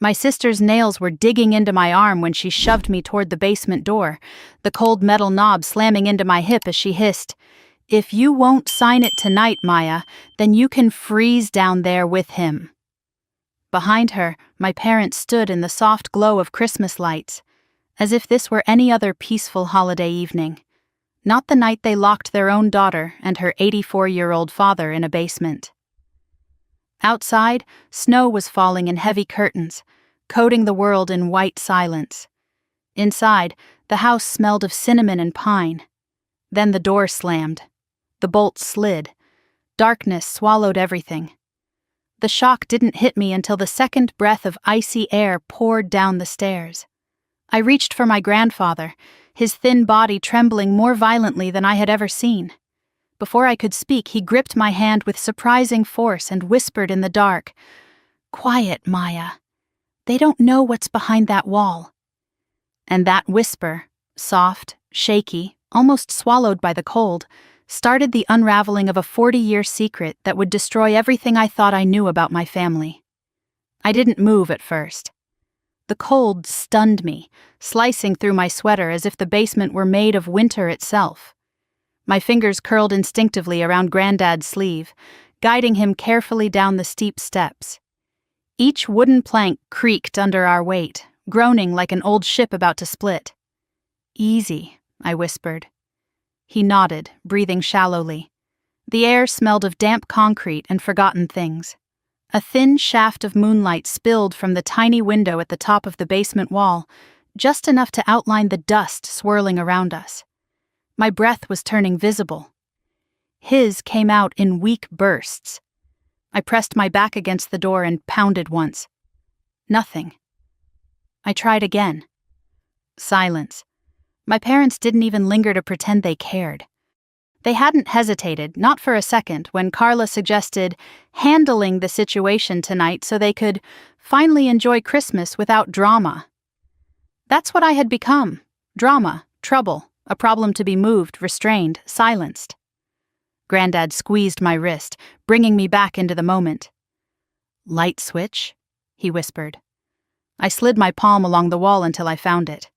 My sister's nails were digging into my arm when she shoved me toward the basement door, the cold metal knob slamming into my hip as she hissed, "If you won't sign it tonight, Maya, then you can freeze down there with him." Behind her, my parents stood in the soft glow of Christmas lights, as if this were any other peaceful holiday evening, not the night they locked their own daughter and her 84-year-old father in a basement. Outside, snow was falling in heavy curtains, coating the world in white silence. Inside, the house smelled of cinnamon and pine. Then the door slammed. The bolts slid. Darkness swallowed everything. The shock didn't hit me until the second breath of icy air poured down the stairs. I reached for my grandfather, his thin body trembling more violently than I had ever seen. Before I could speak, he gripped my hand with surprising force and whispered in the dark, "Quiet, Maya. They don't know what's behind that wall." And that whisper, soft, shaky, almost swallowed by the cold, started the unraveling of a 40-year secret that would destroy everything I thought I knew about my family. I didn't move at first. The cold stunned me, slicing through my sweater as if the basement were made of winter itself. My fingers curled instinctively around Granddad's sleeve, guiding him carefully down the steep steps. Each wooden plank creaked under our weight, groaning like an old ship about to split. "Easy," I whispered. He nodded, breathing shallowly. The air smelled of damp concrete and forgotten things. A thin shaft of moonlight spilled from the tiny window at the top of the basement wall, just enough to outline the dust swirling around us. My breath was turning visible. His came out in weak bursts. I pressed my back against the door and pounded once. Nothing. I tried again. Silence. My parents didn't even linger to pretend they cared. They hadn't hesitated, not for a second, when Carla suggested handling the situation tonight so they could finally enjoy Christmas without drama. That's what I had become. Drama, trouble. A problem to be moved, restrained, silenced. Granddad squeezed my wrist, bringing me back into the moment. "Light switch?" he whispered. I slid my palm along the wall until I found it.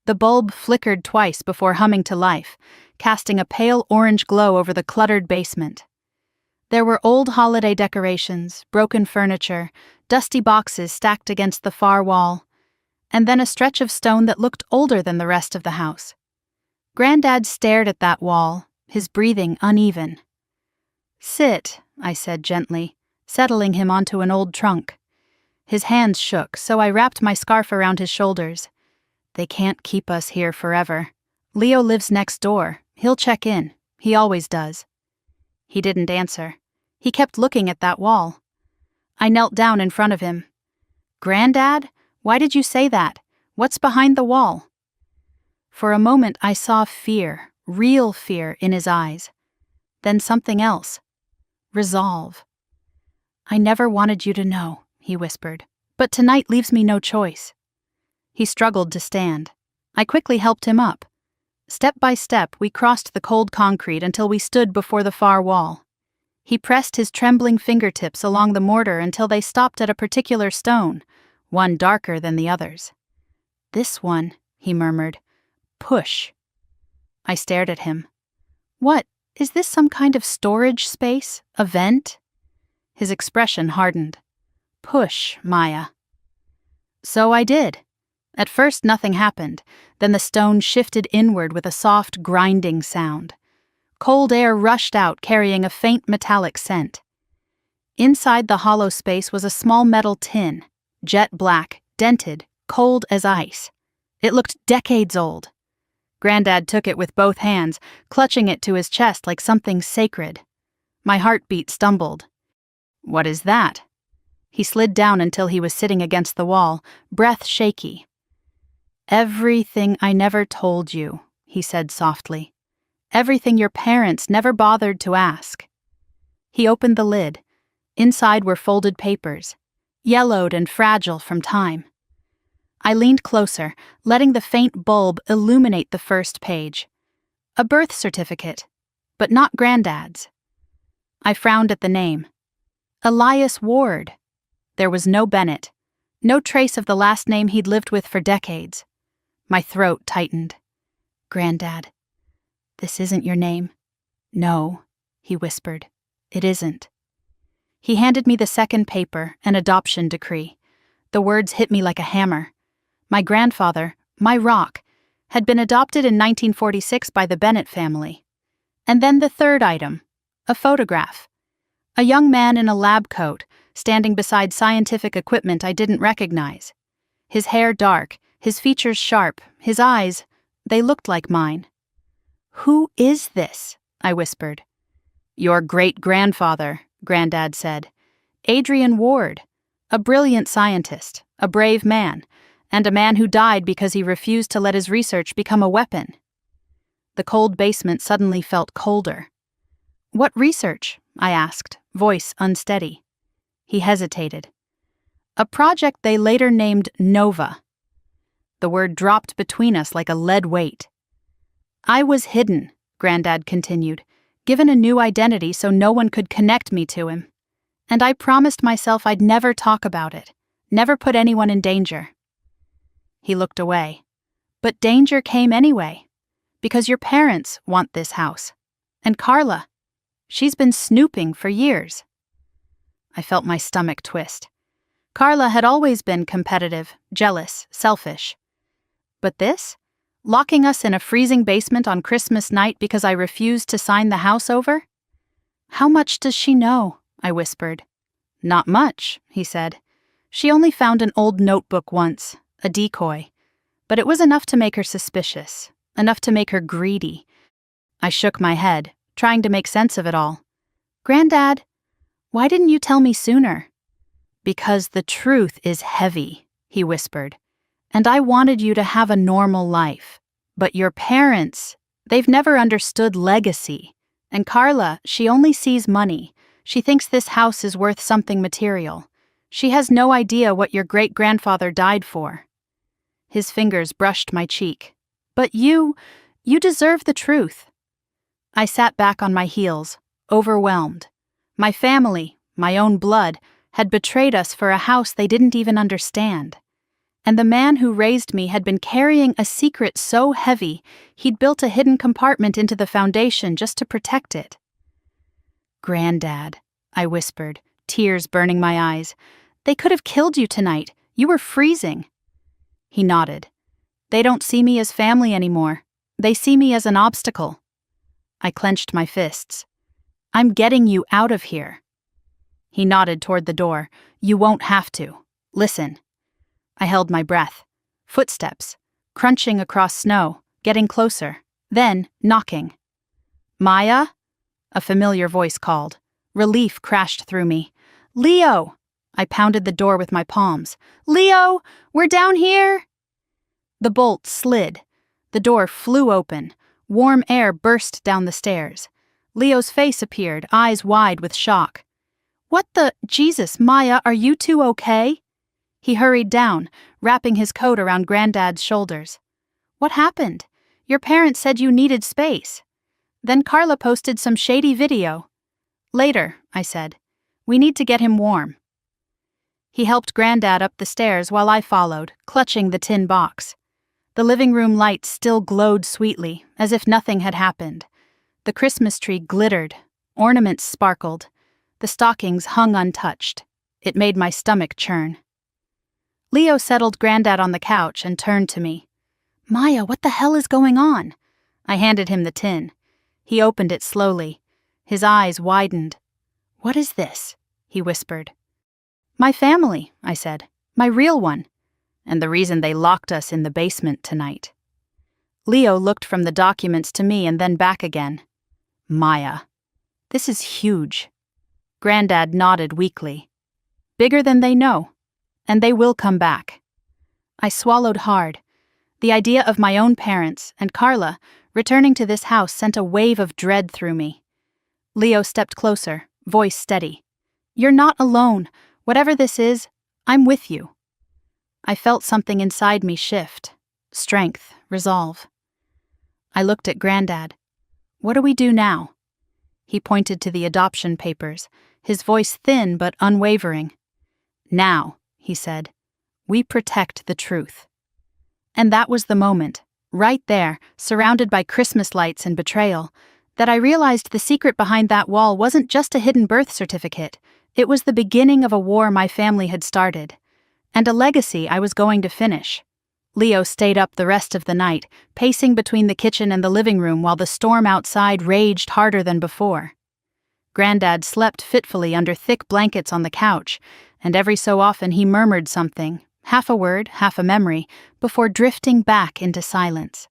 The bulb flickered twice before humming to life, casting a pale orange glow over the cluttered basement. There were old holiday decorations, broken furniture, dusty boxes stacked against the far wall, and then a stretch of stone that looked older than the rest of the house. Granddad stared at that wall, his breathing uneven. "Sit," I said gently, settling him onto an old trunk. His hands shook, so I wrapped my scarf around his shoulders. "They can't keep us here forever. Leo lives next door. He'll check in. He always does." He didn't answer. He kept looking at that wall. I knelt down in front of him. "Granddad, why did you say that? What's behind the wall?" For a moment I saw fear, real fear, in his eyes. Then something else. Resolve. "I never wanted you to know," he whispered, "but tonight leaves me no choice." He struggled to stand. I quickly helped him up. Step by step, we crossed the cold concrete until we stood before the far wall. He pressed his trembling fingertips along the mortar until they stopped at a particular stone, one darker than the others. "This one," he murmured. "Push." I stared at him. "What? Is this some kind of storage space? A vent?" His expression hardened. "Push, Maya." So I did. At first nothing happened, then the stone shifted inward with a soft, grinding sound. Cold air rushed out, carrying a faint metallic scent. Inside the hollow space was a small metal tin, jet black, dented, cold as ice. It looked decades old. Granddad took it with both hands, clutching it to his chest like something sacred. My heartbeat stumbled. "What is that?" He slid down until he was sitting against the wall, breath shaky. "Everything I never told you," he said softly. "Everything your parents never bothered to ask." He opened the lid. Inside were folded papers, yellowed and fragile from time. I leaned closer, letting the faint bulb illuminate the first page. A birth certificate, but not Granddad's. I frowned at the name. Elias Ward. There was no Bennett. No trace of the last name he'd lived with for decades. My throat tightened. "Granddad, this isn't your name." "No," he whispered. "It isn't." He handed me the second paper, an adoption decree. The words hit me like a hammer. My grandfather, my rock, had been adopted in 1946 by the Bennett family. And then the third item, a photograph. A young man in a lab coat, standing beside scientific equipment I didn't recognize. His hair dark, his features sharp, his eyes, they looked like mine. "Who is this?" I whispered. "Your great-grandfather," Granddad said. "Adrian Ward, a brilliant scientist, a brave man, and a man who died because he refused to let his research become a weapon." The cold basement suddenly felt colder. "What research?" I asked, voice unsteady. He hesitated. "A project they later named Nova." The word dropped between us like a lead weight. "I was hidden," Granddad continued, "given a new identity so no one could connect me to him. And I promised myself I'd never talk about it, never put anyone in danger." He looked away. "But danger came anyway, because your parents want this house. And Carla, she's been snooping for years." I felt my stomach twist. Carla had always been competitive, jealous, selfish. But this? Locking us in a freezing basement on Christmas night because I refused to sign the house over? "How much does she know?" I whispered. "Not much," he said. "She only found an old notebook once, a decoy. But it was enough to make her suspicious, enough to make her greedy." I shook my head, trying to make sense of it all. "Granddad, why didn't you tell me sooner?" "Because the truth is heavy," he whispered. "And I wanted you to have a normal life. But your parents, they've never understood legacy. And Carla, she only sees money. She thinks this house is worth something material. She has no idea what your great-grandfather died for." His fingers brushed my cheek. "But you deserve the truth." I sat back on my heels, overwhelmed. My family, my own blood, had betrayed us for a house they didn't even understand. And the man who raised me had been carrying a secret so heavy he'd built a hidden compartment into the foundation just to protect it. "Granddad," I whispered, tears burning my eyes. "They could have killed you tonight. You were freezing." He nodded. "They don't see me as family anymore. They see me as an obstacle." I clenched my fists. "I'm getting you out of here." He nodded toward the door. "You won't have to. Listen." I held my breath. Footsteps, crunching across snow, getting closer, then knocking. "Maya?" A familiar voice called. Relief crashed through me. "Leo!" I pounded the door with my palms. "Leo! We're down here!" The bolt slid. The door flew open. Warm air burst down the stairs. Leo's face appeared, eyes wide with shock. "What the— Jesus, Maya, are you two okay?" He hurried down, wrapping his coat around Granddad's shoulders. "What happened? Your parents said you needed space." Then Carla posted some shady video. "Later," I said. "We need to get him warm." He helped Granddad up the stairs while I followed, clutching the tin box. The living room lights still glowed sweetly, as if nothing had happened. The Christmas tree glittered. Ornaments sparkled. The stockings hung untouched. It made my stomach churn. Leo settled Granddad on the couch and turned to me. "Maya, what the hell is going on?" I handed him the tin. He opened it slowly. His eyes widened. "What is this?" he whispered. "My family," I said. "My real one. And the reason they locked us in the basement tonight." Leo looked from the documents to me and then back again. "Maya, this is huge." Granddad nodded weakly. "Bigger than they know. And they will come back." I swallowed hard. The idea of my own parents and Carla returning to this house sent a wave of dread through me. Leo stepped closer, voice steady. "You're not alone. Whatever this is, I'm with you." I felt something inside me shift. Strength, resolve. I looked at Granddad. "What do we do now?" He pointed to the adoption papers, his voice thin but unwavering. "Now," he said, We protect the truth. And that was the moment, right there, surrounded by Christmas lights and betrayal, that I realized the secret behind that wall wasn't just a hidden birth certificate. It was the beginning of a war my family had started, and a legacy I was going to finish. Leo stayed up the rest of the night, pacing between the kitchen and the living room while the storm outside raged harder than before. Granddad slept fitfully under thick blankets on the couch, and every so often he murmured something, half a word, half a memory, before drifting back into silence.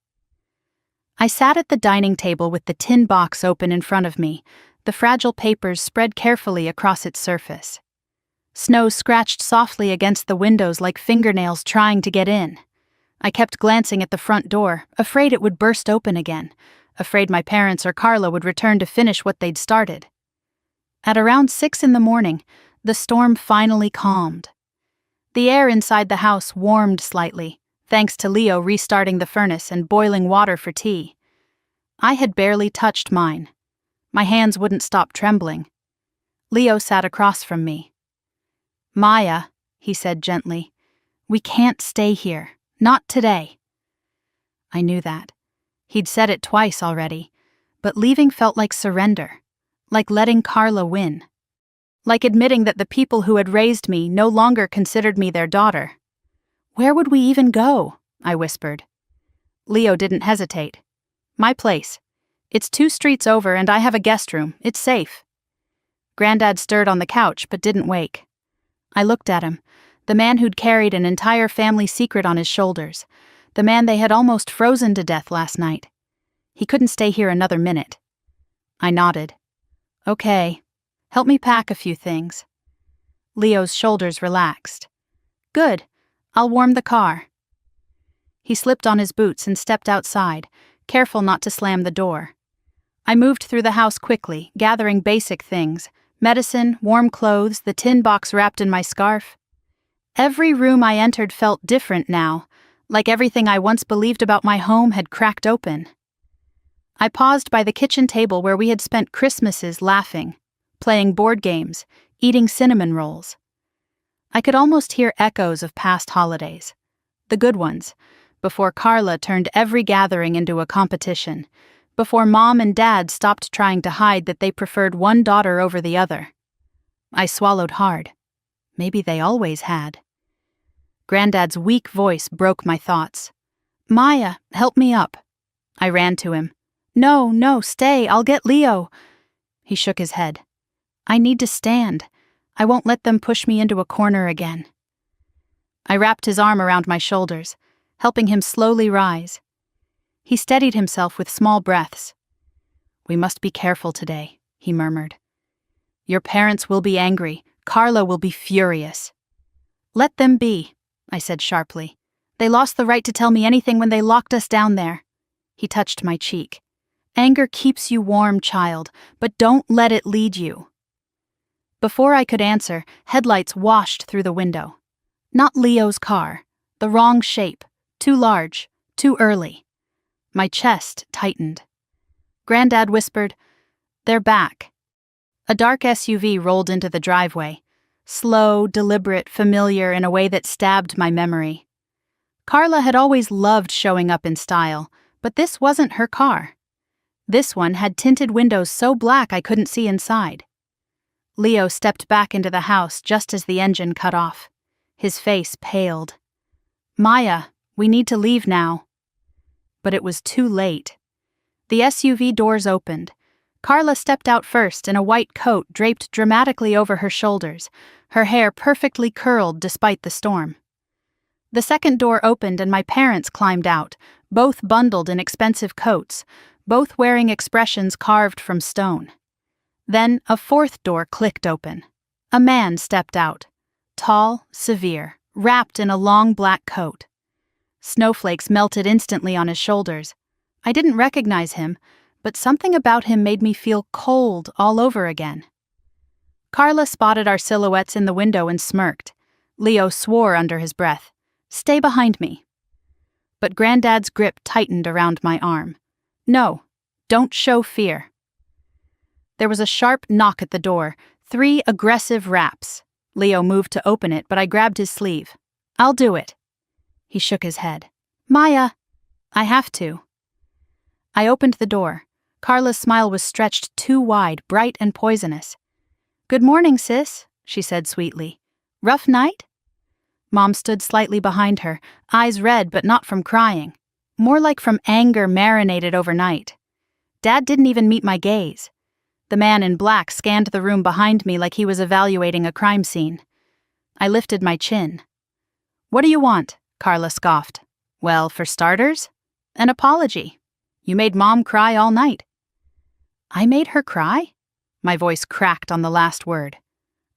I sat at the dining table with the tin box open in front of me, the fragile papers spread carefully across its surface. Snow scratched softly against the windows like fingernails trying to get in. I kept glancing at the front door, afraid it would burst open again, afraid my parents or Carla would return to finish what they'd started. At around 6 a.m, the storm finally calmed. The air inside the house warmed slightly, thanks to Leo restarting the furnace and boiling water for tea. I had barely touched mine. My hands wouldn't stop trembling. Leo sat across from me. "Maya," he said gently, "we can't stay here. Not today." I knew that. He'd said it twice already, but leaving felt like surrender, like letting Carla win, like admitting that the people who had raised me no longer considered me their daughter. "Where would we even go?" I whispered. Leo didn't hesitate. "My place. It's 2 streets over and I have a guest room. It's safe." Granddad stirred on the couch but didn't wake. I looked at him, the man who'd carried an entire family secret on his shoulders, the man they had almost frozen to death last night. He couldn't stay here another minute. I nodded. "Okay. Help me pack a few things." Leo's shoulders relaxed. "Good. I'll warm the car." He slipped on his boots and stepped outside, careful not to slam the door. I moved through the house quickly, gathering basic things: medicine, warm clothes, the tin box wrapped in my scarf. Every room I entered felt different now, like everything I once believed about my home had cracked open. I paused by the kitchen table where we had spent Christmases laughing, playing board games, eating cinnamon rolls. I could almost hear echoes of past holidays, the good ones, before Carla turned every gathering into a competition, before Mom and Dad stopped trying to hide that they preferred one daughter over the other. I swallowed hard. Maybe they always had. Granddad's weak voice broke my thoughts. "Maya, help me up." I ran to him. No, stay, I'll get Leo." He shook his head. "I need to stand. I won't let them push me into a corner again." I wrapped his arm around my shoulders, helping him slowly rise. He steadied himself with small breaths. "We must be careful today," he murmured. "Your parents will be angry. Carla will be furious." "Let them be," I said sharply. "They lost the right to tell me anything when they locked us down there." He touched my cheek. "Anger keeps you warm, child, but don't let it lead you." Before I could answer, headlights washed through the window. Not Leo's car. The wrong shape. Too large. Too early. My chest tightened. Granddad whispered, "They're back." A dark SUV rolled into the driveway. Slow, deliberate, familiar in a way that stabbed my memory. Carla had always loved showing up in style, but this wasn't her car. This one had tinted windows so black I couldn't see inside. Leo stepped back into the house just as the engine cut off. His face paled. "Maya, we need to leave now." But it was too late. The SUV doors opened. Carla stepped out first in a white coat draped dramatically over her shoulders, her hair perfectly curled despite the storm. The second door opened and my parents climbed out, both bundled in expensive coats, both wearing expressions carved from stone. Then a fourth door clicked open. A man stepped out, tall, severe, wrapped in a long black coat. Snowflakes melted instantly on his shoulders. I didn't recognize him, but something about him made me feel cold all over again. Carla spotted our silhouettes in the window and smirked. Leo swore under his breath, "Stay behind me." But Granddad's grip tightened around my arm. "No, don't show fear." There was a sharp knock at the door, 3 aggressive raps. Leo moved to open it, but I grabbed his sleeve. I'll do it. He shook his head. Maya, I have to. I opened the door. Carla's smile was stretched too wide, bright and poisonous. Good morning, sis, she said sweetly. Rough night? Mom stood slightly behind her, eyes red but not from crying. More like from anger marinated overnight. Dad didn't even meet my gaze. The man in black scanned the room behind me like he was evaluating a crime scene. I lifted my chin. What do you want? Carla scoffed. Well, for starters, an apology. You made Mom cry all night. I made her cry? My voice cracked on the last word.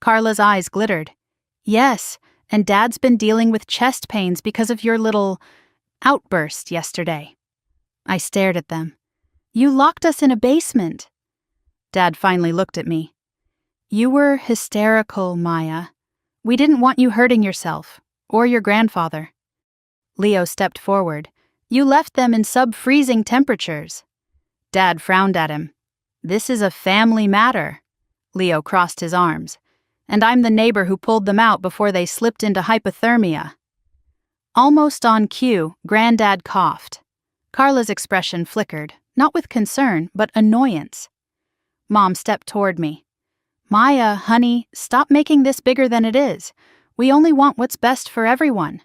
Carla's eyes glittered. Yes, and Dad's been dealing with chest pains because of your little outburst yesterday. I stared at them. You locked us in a basement. Dad finally looked at me. You were hysterical, Maya. We didn't want you hurting yourself, or your grandfather. Leo stepped forward. You left them in sub-freezing temperatures. Dad frowned at him. This is a family matter. Leo crossed his arms. And I'm the neighbor who pulled them out before they slipped into hypothermia. Almost on cue, Granddad coughed. Carla's expression flickered, not with concern, but annoyance. Mom stepped toward me. Maya, honey, stop making this bigger than it is. We only want what's best for everyone.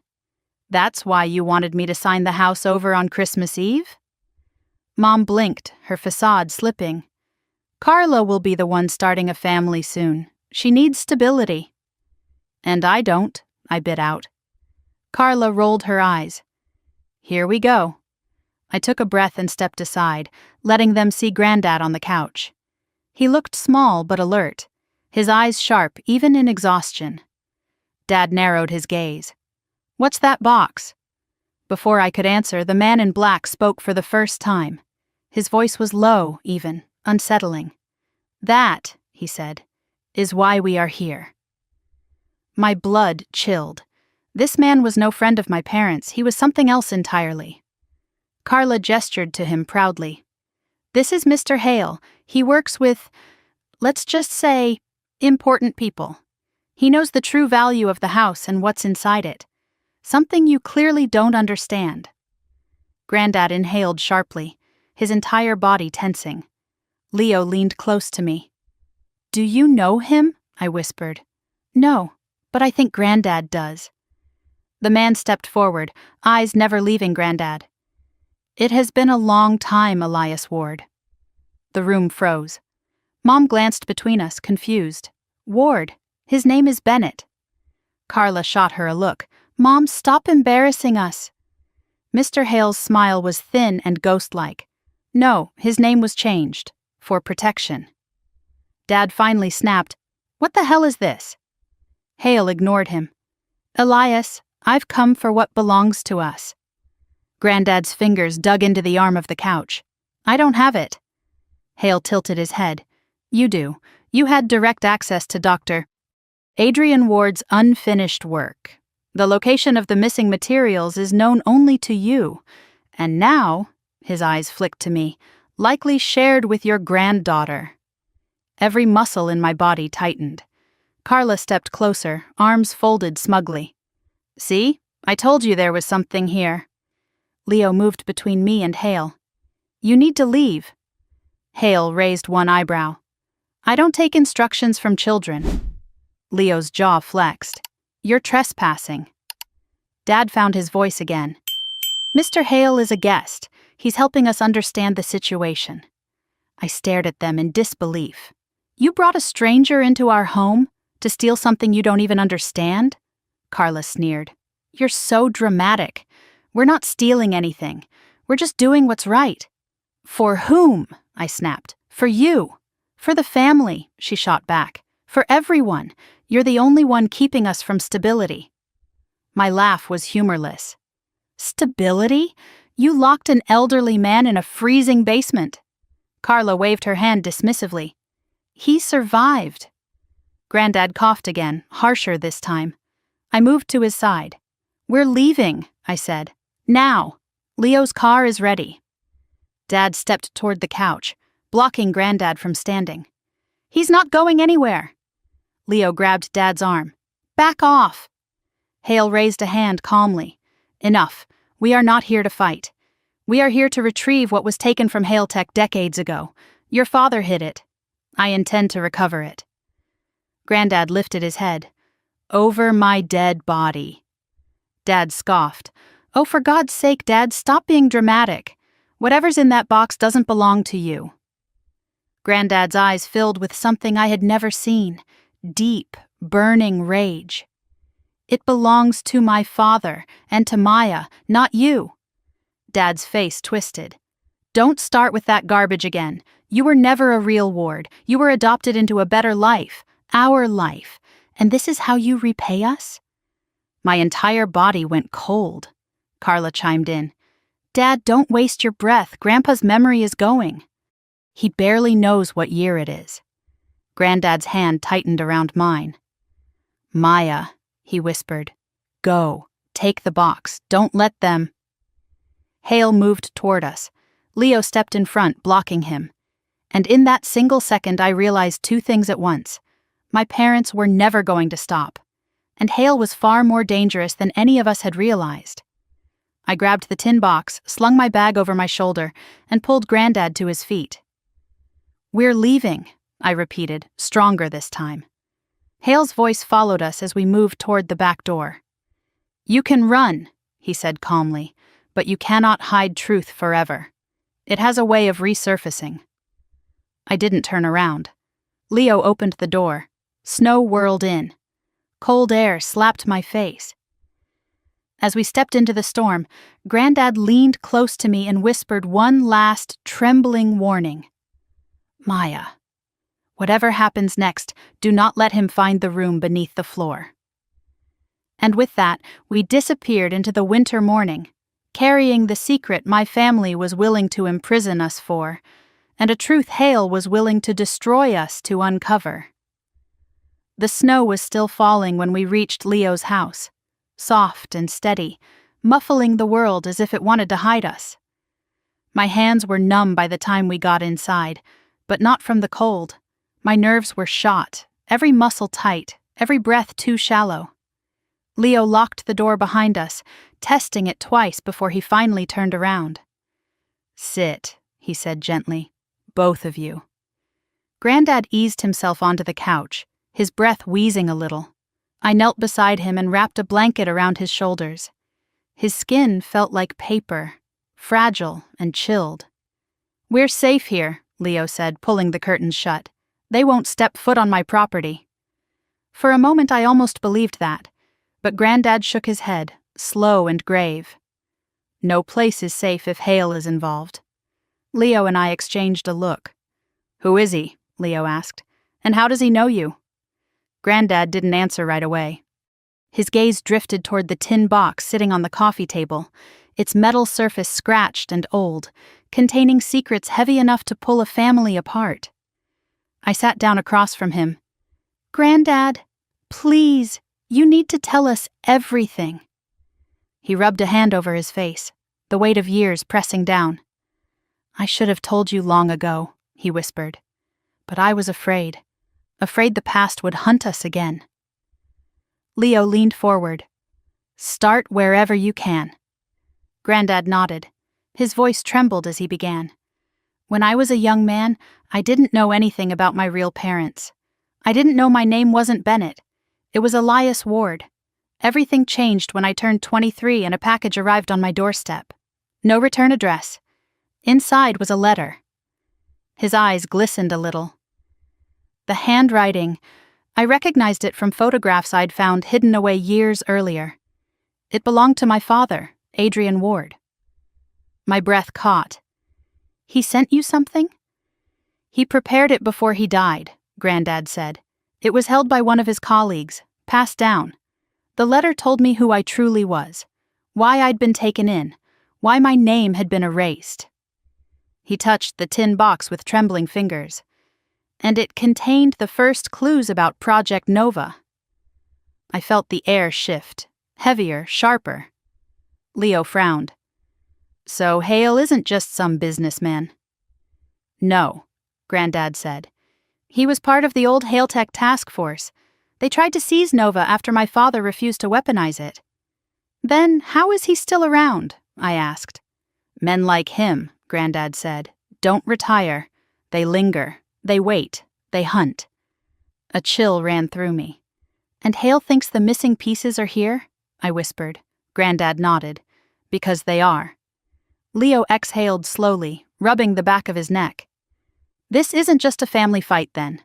That's why you wanted me to sign the house over on Christmas Eve? Mom blinked, her facade slipping. Carla will be the one starting a family soon. She needs stability. And I don't, I bit out. Carla rolled her eyes. Here we go. I took a breath and stepped aside, letting them see Granddad on the couch. He looked small but alert, his eyes sharp even in exhaustion. Dad narrowed his gaze. What's that box? Before I could answer, the man in black spoke for the first time. His voice was low, even, unsettling. That, he said, is why we are here. My blood chilled. This man was no friend of my parents, he was something else entirely. Carla gestured to him proudly. This is Mr. Hale. He works with, let's just say, important people. He knows the true value of the house and what's inside it. Something you clearly don't understand. Granddad inhaled sharply, his entire body tensing. Leo leaned close to me. Do you know him? I whispered. No, but I think Granddad does. The man stepped forward, eyes never leaving Granddad. It has been a long time, Elias Ward. The room froze. Mom glanced between us, confused. Ward, his name is Bennett. Carla shot her a look. Mom, stop embarrassing us. Mr. Hale's smile was thin and ghost-like. No, his name was changed. For protection. Dad finally snapped, What the hell is this? Hale ignored him. Elias, I've come for what belongs to us. Granddad's fingers dug into the arm of the couch. I don't have it. Hale tilted his head. You do. You had direct access to Dr. Adrian Ward's unfinished work. The location of the missing materials is known only to you. And now, his eyes flicked to me, likely shared with your granddaughter. Every muscle in my body tightened. Carla stepped closer, arms folded smugly. See? I told you there was something here. Leo moved between me and Hale. You need to leave. Hale raised one eyebrow. I don't take instructions from children. Leo's jaw flexed. You're trespassing. Dad found his voice again. Mr. Hale is a guest. He's helping us understand the situation. I stared at them in disbelief. You brought a stranger into our home to steal something you don't even understand? Carla sneered. You're so dramatic. We're not stealing anything. We're just doing what's right. For whom? I snapped. For you. For the family, she shot back. For everyone. You're the only one keeping us from stability. My laugh was humorless. Stability? You locked an elderly man in a freezing basement. Carla waved her hand dismissively. He survived. Granddad coughed again, harsher this time. I moved to his side. We're leaving, I said. Now. Leo's car is ready. Dad stepped toward the couch, blocking Granddad from standing. He's not going anywhere. Leo grabbed Dad's arm. Back off. Hale raised a hand calmly. Enough. We are not here to fight. We are here to retrieve what was taken from Hale Tech decades ago. Your father hid it. I intend to recover it. Granddad lifted his head. Over my dead body. Dad scoffed. Oh, for God's sake, Dad, stop being dramatic. Whatever's in that box doesn't belong to you. Granddad's eyes filled with something I had never seen. Deep, burning rage. It belongs to my father and to Maya, not you. Dad's face twisted. Don't start with that garbage again. You were never a real ward. You were adopted into a better life, our life. And this is how you repay us? My entire body went cold. Carla chimed in. Dad, don't waste your breath. Grandpa's memory is going. He barely knows what year it is. Granddad's hand tightened around mine. Maya, he whispered. Go. Take the box. Don't let them. Hale moved toward us. Leo stepped in front, blocking him. And in that single second, I realized two things at once. My parents were never going to stop. And Hale was far more dangerous than any of us had realized. I grabbed the tin box, slung my bag over my shoulder, and pulled Granddad to his feet. We're leaving, I repeated, stronger this time. Hale's voice followed us as we moved toward the back door. You can run, he said calmly, but you cannot hide truth forever. It has a way of resurfacing. I didn't turn around. Leo opened the door. Snow whirled in. Cold air slapped my face. As we stepped into the storm, Granddad leaned close to me and whispered one last, trembling warning. Maya, whatever happens next, do not let him find the room beneath the floor. And with that, we disappeared into the winter morning, carrying the secret my family was willing to imprison us for, and a truth Hale was willing to destroy us to uncover. The snow was still falling when we reached Leo's house, soft and steady, muffling the world as if it wanted to hide us. My hands were numb by the time we got inside, but not from the cold. My nerves were shot, every muscle tight, every breath too shallow. Leo locked the door behind us, testing it twice before he finally turned around. Sit, he said gently, both of you. Granddad eased himself onto the couch, his breath wheezing a little. I knelt beside him and wrapped a blanket around his shoulders. His skin felt like paper, fragile and chilled. We're safe here, Leo said, pulling the curtains shut. They won't step foot on my property. For a moment I almost believed that, but Granddad shook his head, slow and grave. No place is safe if Hale is involved. Leo and I exchanged a look. Who is he? Leo asked. And how does he know you? Granddad didn't answer right away. His gaze drifted toward the tin box sitting on the coffee table, its metal surface scratched and old, containing secrets heavy enough to pull a family apart. I sat down across from him. Granddad, please, you need to tell us everything. He rubbed a hand over his face, the weight of years pressing down. I should have told you long ago, he whispered. But I was afraid the past would hunt us again. Leo leaned forward. Start wherever you can. Granddad nodded. His voice trembled as he began. When I was a young man, I didn't know anything about my real parents. I didn't know my name wasn't Bennett. It was Elias Ward. Everything changed when I turned 23 and a package arrived on my doorstep. No return address. Inside was a letter. His eyes glistened a little. The handwriting, I recognized it from photographs I'd found hidden away years earlier. It belonged to my father, Adrian Ward. My breath caught. He sent you something? He prepared it before he died, Granddad said. It was held by one of his colleagues, passed down. The letter told me who I truly was, why I'd been taken in, why my name had been erased. He touched the tin box with trembling fingers, and it contained the first clues about Project Nova. I felt the air shift, heavier, sharper. Leo frowned. So Hale isn't just some businessman. No, Granddad said. He was part of the old Hale Tech task force. They tried to seize Nova after my father refused to weaponize it. Then how is he still around? I asked. Men like him, Granddad said, don't retire. They linger, they wait, they hunt. A chill ran through me. And Hale thinks the missing pieces are here? I whispered. Granddad nodded. Because they are. Leo exhaled slowly, rubbing the back of his neck. This isn't just a family fight, then.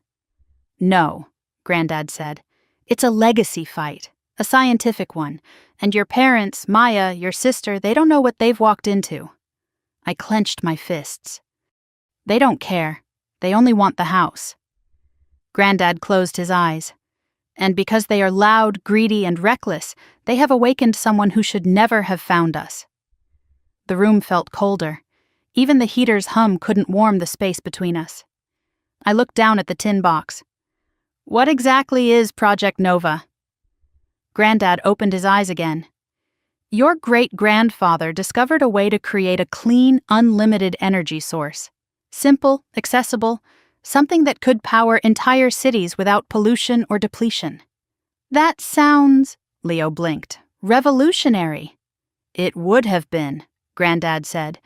No, Granddad said. It's a legacy fight, a scientific one, and your parents, Maya, your sister, they don't know what they've walked into. I clenched my fists. They don't care. They only want the house. Granddad closed his eyes. And because they are loud, greedy, and reckless, they have awakened someone who should never have found us. The room felt colder. Even the heater's hum couldn't warm the space between us. I looked down at the tin box. What exactly is Project Nova? Granddad opened his eyes again. Your great-grandfather discovered a way to create a clean, unlimited energy source. Simple, accessible, something that could power entire cities without pollution or depletion. That sounds, Leo blinked, revolutionary. It would have been, Granddad said,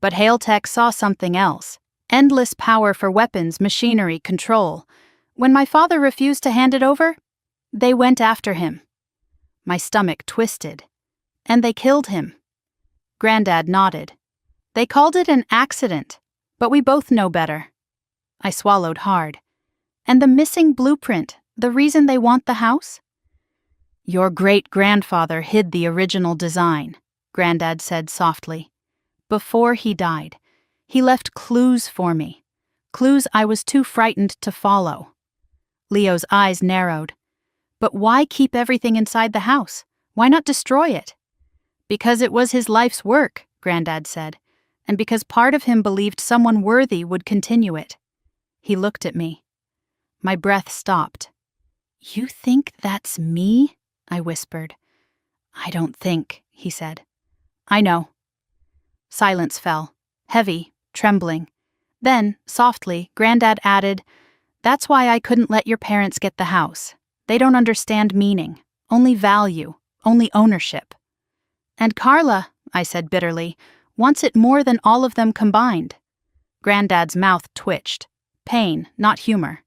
but Hale Tech saw something else. Endless power for weapons, machinery, control. When my father refused to hand it over, they went after him. My stomach twisted. And they killed him. Granddad nodded. They called it an accident, but we both know better. I swallowed hard. And the missing blueprint, the reason they want the house? Your great-grandfather hid the original design, Granddad said softly. Before he died, he left clues for me. Clues I was too frightened to follow. Leo's eyes narrowed. But why keep everything inside the house? Why not destroy it? Because it was his life's work, Granddad said, and because part of him believed someone worthy would continue it. He looked at me. My breath stopped. You think that's me? I whispered. I don't think, he said. I know. Silence fell, heavy, trembling. Then, softly, Granddad added, That's why I couldn't let your parents get the house. They don't understand meaning, only value, only ownership. And Carla, I said bitterly, wants it more than all of them combined. Granddad's mouth twitched. Pain, not humor.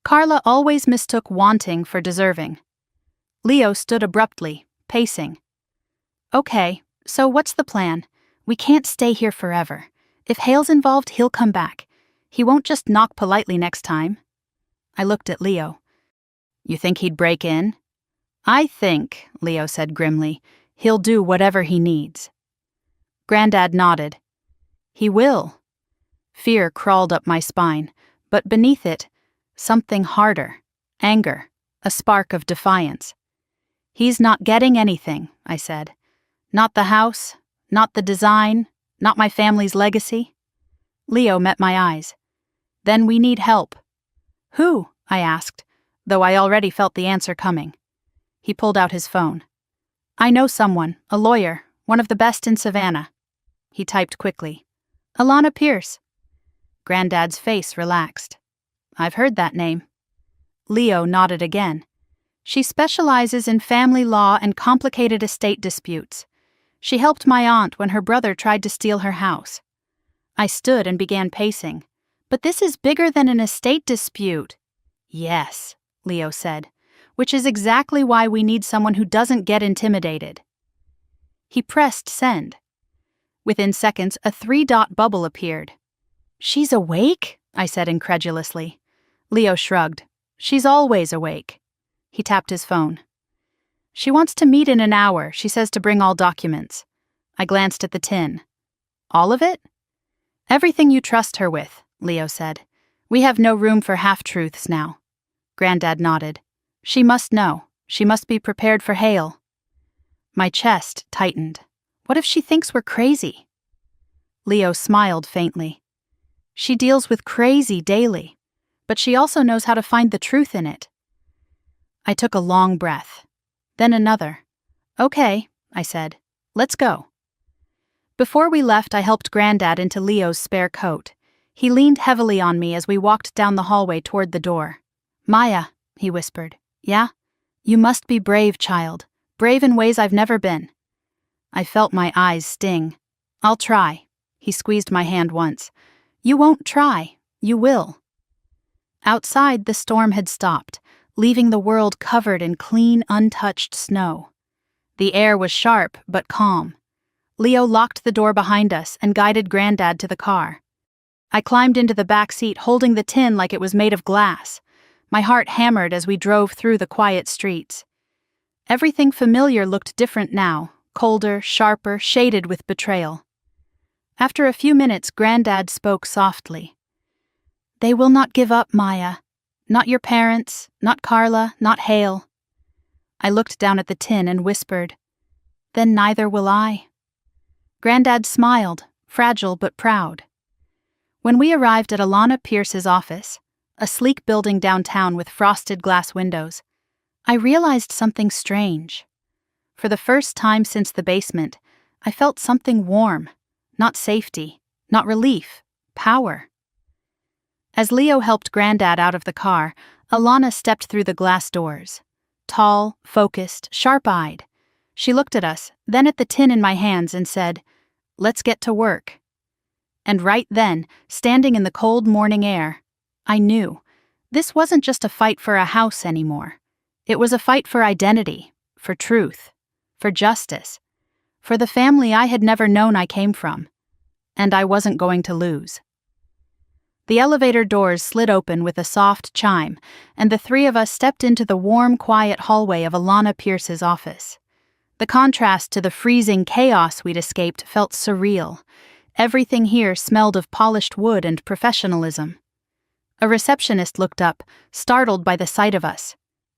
Carla always mistook wanting for deserving. Leo stood abruptly, pacing. Okay, so what's the plan? We can't stay here forever. If Hale's involved, he'll come back. He won't just knock politely next time. I looked at Leo. You think he'd break in? I think, Leo said grimly, he'll do whatever he needs. Granddad nodded. He will. Fear crawled up my spine, but beneath it, something harder, anger, a spark of defiance. He's not getting anything, I said. Not the house, not the design, not my family's legacy. Leo met my eyes. Then we need help. Who? I asked, though I already felt the answer coming. He pulled out his phone. I know someone, a lawyer, one of the best in Savannah. He typed quickly. Alana Pierce. Granddad's face relaxed. I've heard that name. Leo nodded again. She specializes in family law and complicated estate disputes. She helped my aunt when her brother tried to steal her house. I stood and began pacing. But this is bigger than an estate dispute. Yes, Leo said, which is exactly why we need someone who doesn't get intimidated. He pressed send. Within seconds, a 3-dot bubble appeared. She's awake? I said incredulously. Leo shrugged. She's always awake. He tapped his phone. She wants to meet in an hour. She says to bring all documents. I glanced at the tin. All of it? Everything you trust her with, Leo said. We have no room for half-truths now. Granddad nodded. She must know. She must be prepared for Hale. My chest tightened. What if she thinks we're crazy? Leo smiled faintly. She deals with crazy daily, but she also knows how to find the truth in it. I took a long breath. Then another. Okay, I said. Let's go. Before we left, I helped Granddad into Leo's spare coat. He leaned heavily on me as we walked down the hallway toward the door. Maya, he whispered, Yeah? You must be brave, child. Brave in ways I've never been. I felt my eyes sting. I'll try. He squeezed my hand once. You won't try. You will. Outside, the storm had stopped, leaving the world covered in clean, untouched snow. The air was sharp, but calm. Leo locked the door behind us and guided Granddad to the car. I climbed into the back seat, holding the tin like it was made of glass. My heart hammered as we drove through the quiet streets. Everything familiar looked different now, colder, sharper, shaded with betrayal. After a few minutes, Granddad spoke softly. They will not give up, Maya. Not your parents, not Carla, not Hale. I looked down at the tin and whispered, Then neither will I. Granddad smiled, fragile but proud. When we arrived at Alana Pierce's office, a sleek building downtown with frosted glass windows, I realized something strange. For the first time since the basement, I felt something warm, not safety, not relief, power. As Leo helped Granddad out of the car, Alana stepped through the glass doors. Tall, focused, sharp-eyed. She looked at us, then at the tin in my hands and said, Let's get to work. And right then, standing in the cold morning air, I knew this wasn't just a fight for a house anymore. It was a fight for identity, for truth, for justice, for the family I had never known I came from. And I wasn't going to lose. The elevator doors slid open with a soft chime, and the three of us stepped into the warm, quiet hallway of Alana Pierce's office. The contrast to the freezing chaos we'd escaped felt surreal. Everything here smelled of polished wood and professionalism. A receptionist looked up, startled by the sight of us.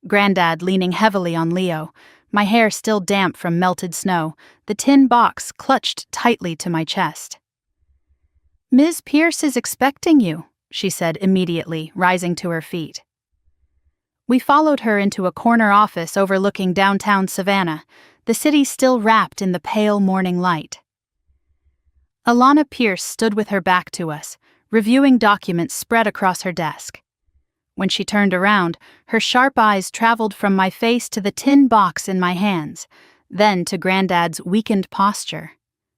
Granddad leaning heavily on Leo, my hair still damp from melted snow, the tin box clutched tightly to my chest. Ms. Pierce is expecting you, she said immediately, rising to her feet. We followed her into a corner office overlooking downtown Savannah, the city still wrapped in the pale morning light. Alana Pierce stood with her back to us, reviewing documents spread across her desk. When she turned around, her sharp eyes traveled from my face to the tin box in my hands, then to Granddad's weakened posture.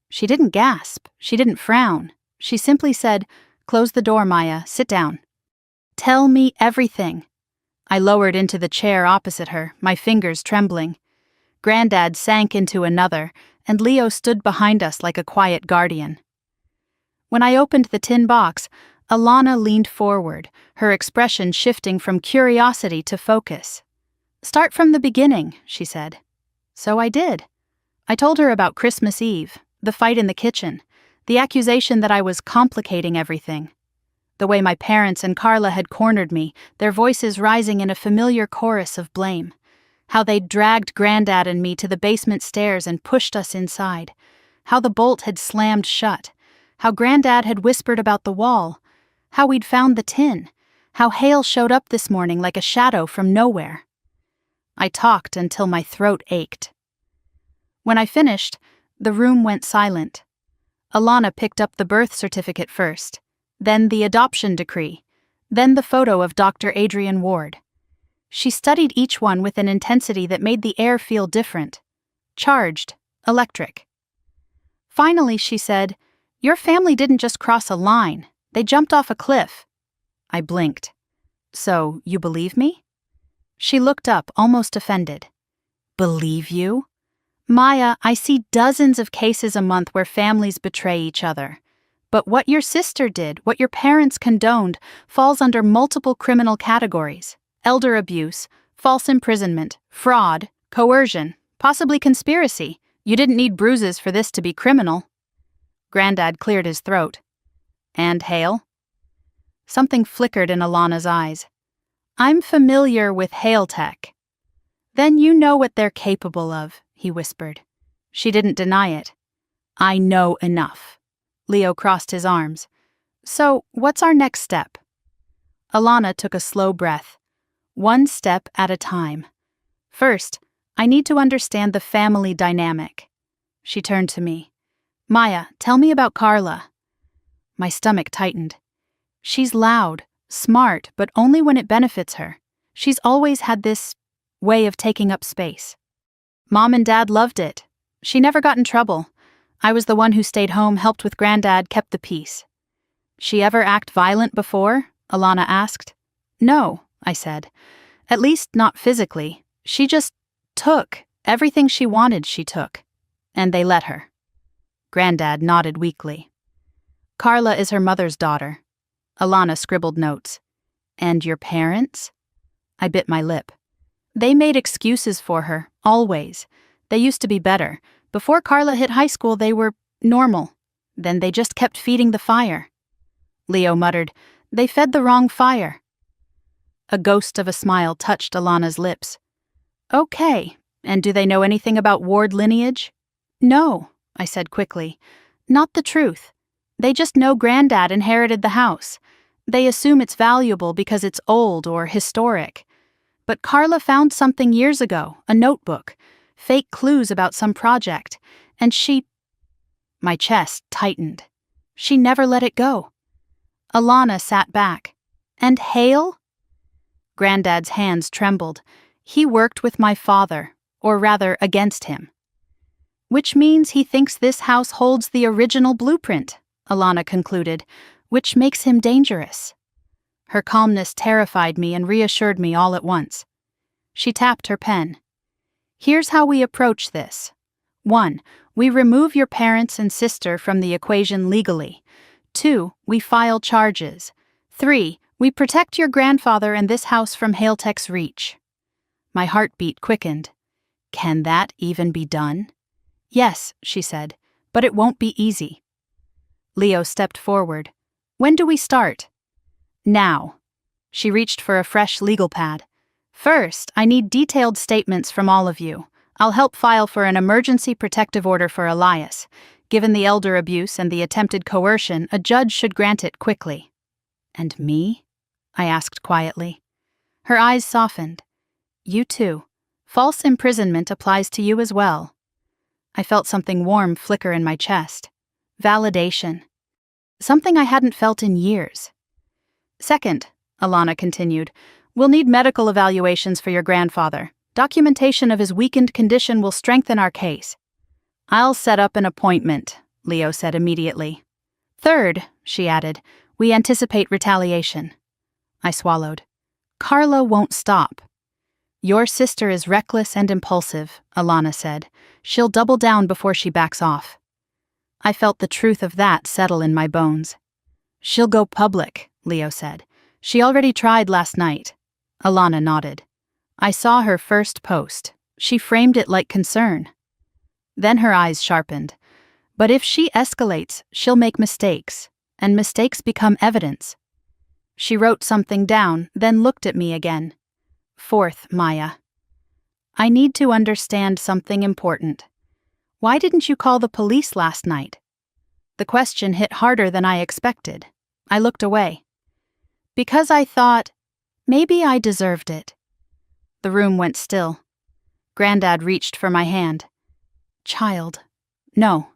She didn't gasp, she didn't frown. She simply said, Close the door, Maya, sit down. Tell me everything. I lowered into the chair opposite her, my fingers trembling. Granddad sank into another, and Leo stood behind us like a quiet guardian. When I opened the tin box, Alana leaned forward, her expression shifting from curiosity to focus. Start from the beginning, she said. So I did. I told her about Christmas Eve, the fight in the kitchen, the accusation that I was complicating everything. The way my parents and Carla had cornered me, their voices rising in a familiar chorus of blame. How they'd dragged Granddad and me to the basement stairs and pushed us inside. How the bolt had slammed shut. How Granddad had whispered about the wall. How we'd found the tin. How Hale showed up this morning like a shadow from nowhere. I talked until my throat ached. When I finished, the room went silent. Alana picked up the birth certificate first, then the adoption decree, then the photo of Dr. Adrian Ward. She studied each one with an intensity that made the air feel different. Charged, electric. Finally, she said, Your family didn't just cross a line, they jumped off a cliff. I blinked. So, you believe me? She looked up, almost offended. Believe you? Maya, I see dozens of cases a month where families betray each other. But what your sister did, what your parents condoned, falls under multiple criminal categories. Elder abuse, false imprisonment, fraud, coercion, possibly conspiracy. You didn't need bruises for this to be criminal. Granddad cleared his throat. And Hale? Something flickered in Alana's eyes. I'm familiar with Hale Tech. Then you know what they're capable of, he whispered. She didn't deny it. I know enough. Leo crossed his arms. So, what's our next step? Alana took a slow breath. One step at a time. First, I need to understand the family dynamic. She turned to me. Maya, tell me about Carla. My stomach tightened. She's loud, smart, but only when it benefits her. She's always had this way of taking up space. Mom and Dad loved it. She never got in trouble. I was the one who stayed home, helped with Granddad, kept the peace. She ever act violent before? Alana asked. No, I said. At least not physically. She just took. Everything she wanted, she took. And they let her. Granddad nodded weakly. Carla is her mother's daughter. Alana scribbled notes. And your parents? I bit my lip. They made excuses for her, always. They used to be better. Before Carla hit high school, they were normal. Then they just kept feeding the fire. Leo muttered, They fed the wrong fire. A ghost of a smile touched Alana's lips. Okay, and do they know anything about Ward lineage? No, I said quickly. Not the truth. They just know Granddad inherited the house. They assume it's valuable because it's old or historic. But Carla found something years ago, a notebook, fake clues about some project, and she... My chest tightened. She never let it go. Alana sat back. And Hale? Granddad's hands trembled. He worked with my father, or rather against him. Which means he thinks this house holds the original blueprint, Alana concluded, which makes him dangerous. Her calmness terrified me and reassured me all at once. She tapped her pen. Here's how we approach this. 1. We remove your parents and sister from the equation legally. 2. We file charges. 3. We protect your grandfather and this house from Haletech's reach. My heartbeat quickened. Can that even be done? Yes, she said, but it won't be easy. Leo stepped forward. When do we start? Now. She reached for a fresh legal pad. First, I need detailed statements from all of you. I'll help file for an emergency protective order for Elias. Given the elder abuse and the attempted coercion, a judge should grant it quickly. And me? I asked quietly. Her eyes softened. You too. False imprisonment applies to you as well. I felt something warm flicker in my chest. Validation. Something I hadn't felt in years. Second, Alana continued, we'll need medical evaluations for your grandfather. Documentation of his weakened condition will strengthen our case. I'll set up an appointment, Leo said immediately. Third, she added, we anticipate retaliation. I swallowed. Carla won't stop. Your sister is reckless and impulsive, Alana said. She'll double down before she backs off. I felt the truth of that settle in my bones. She'll go public, Leo said. She already tried last night. Alana nodded. I saw her first post. She framed it like concern. Then her eyes sharpened. But if she escalates, she'll make mistakes, and mistakes become evidence. She wrote something down, then looked at me again. Fourth, Maya. I need to understand something important. Why didn't you call the police last night? The question hit harder than I expected. I looked away. Because I thought, maybe I deserved it. The room went still. Granddad reached for my hand. Child, no.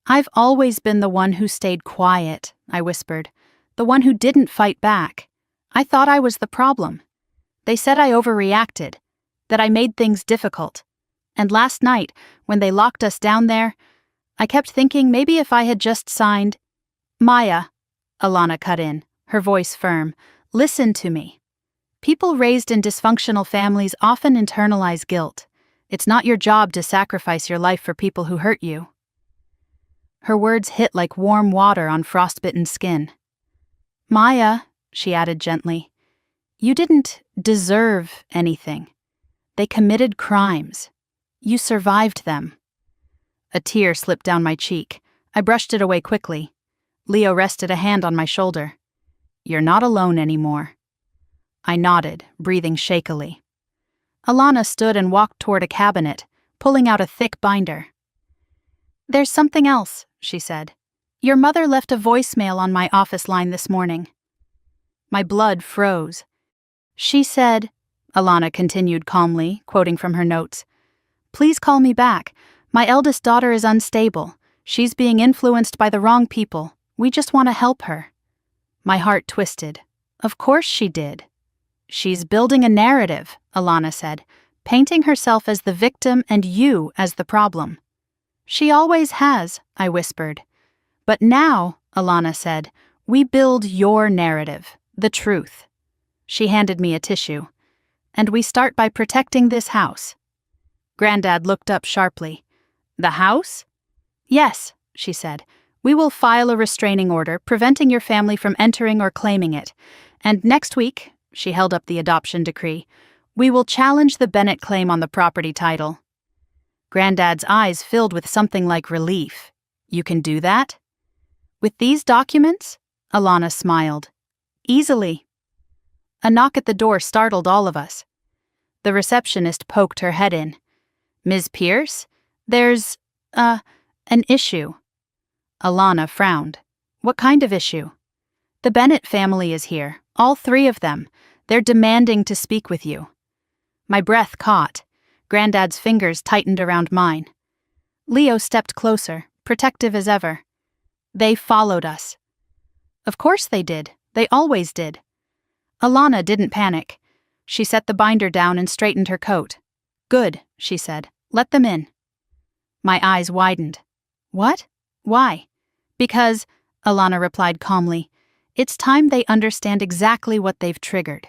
I've always been the one who stayed quiet, I whispered. The one who didn't fight back. I thought I was the problem. They said I overreacted, that I made things difficult. And last night, when they locked us down there, I kept thinking maybe if I had just signed... Maya, Alana cut in, her voice firm, listen to me. People raised in dysfunctional families often internalize guilt. It's not your job to sacrifice your life for people who hurt you. Her words hit like warm water on frostbitten skin. Maya, she added gently, you didn't deserve anything. They committed crimes. You survived them. A tear slipped down my cheek. I brushed it away quickly. Leo rested a hand on my shoulder. You're not alone anymore. I nodded, breathing shakily. Alana stood and walked toward a cabinet, pulling out a thick binder. There's something else, she said. Your mother left a voicemail on my office line this morning. My blood froze. She said, Alana continued calmly, quoting from her notes, please call me back. My eldest daughter is unstable. She's being influenced by the wrong people. We just want to help her. My heart twisted. Of course she did. She's building a narrative, Alana said, painting herself as the victim and you as the problem. She always has, I whispered. But now, Alana said, we build your narrative, the truth. She handed me a tissue. And we start by protecting this house. Granddad looked up sharply. The house? Yes, she said. We will file a restraining order preventing your family from entering or claiming it. And next week, she held up the adoption decree, we will challenge the Bennett claim on the property title. Granddad's eyes filled with something like relief. You can do that? With these documents? Alana smiled. Easily. A knock at the door startled all of us. The receptionist poked her head in. Ms. Pierce? There's, an issue. Alana frowned. What kind of issue? The Bennett family is here, all three of them. They're demanding to speak with you. My breath caught. Granddad's fingers tightened around mine. Leo stepped closer, protective as ever. They followed us. Of course they did. They always did. Alana didn't panic. She set the binder down and straightened her coat. Good, she said. Let them in. My eyes widened. What? Why? Because, Alana replied calmly, it's time they understand exactly what they've triggered.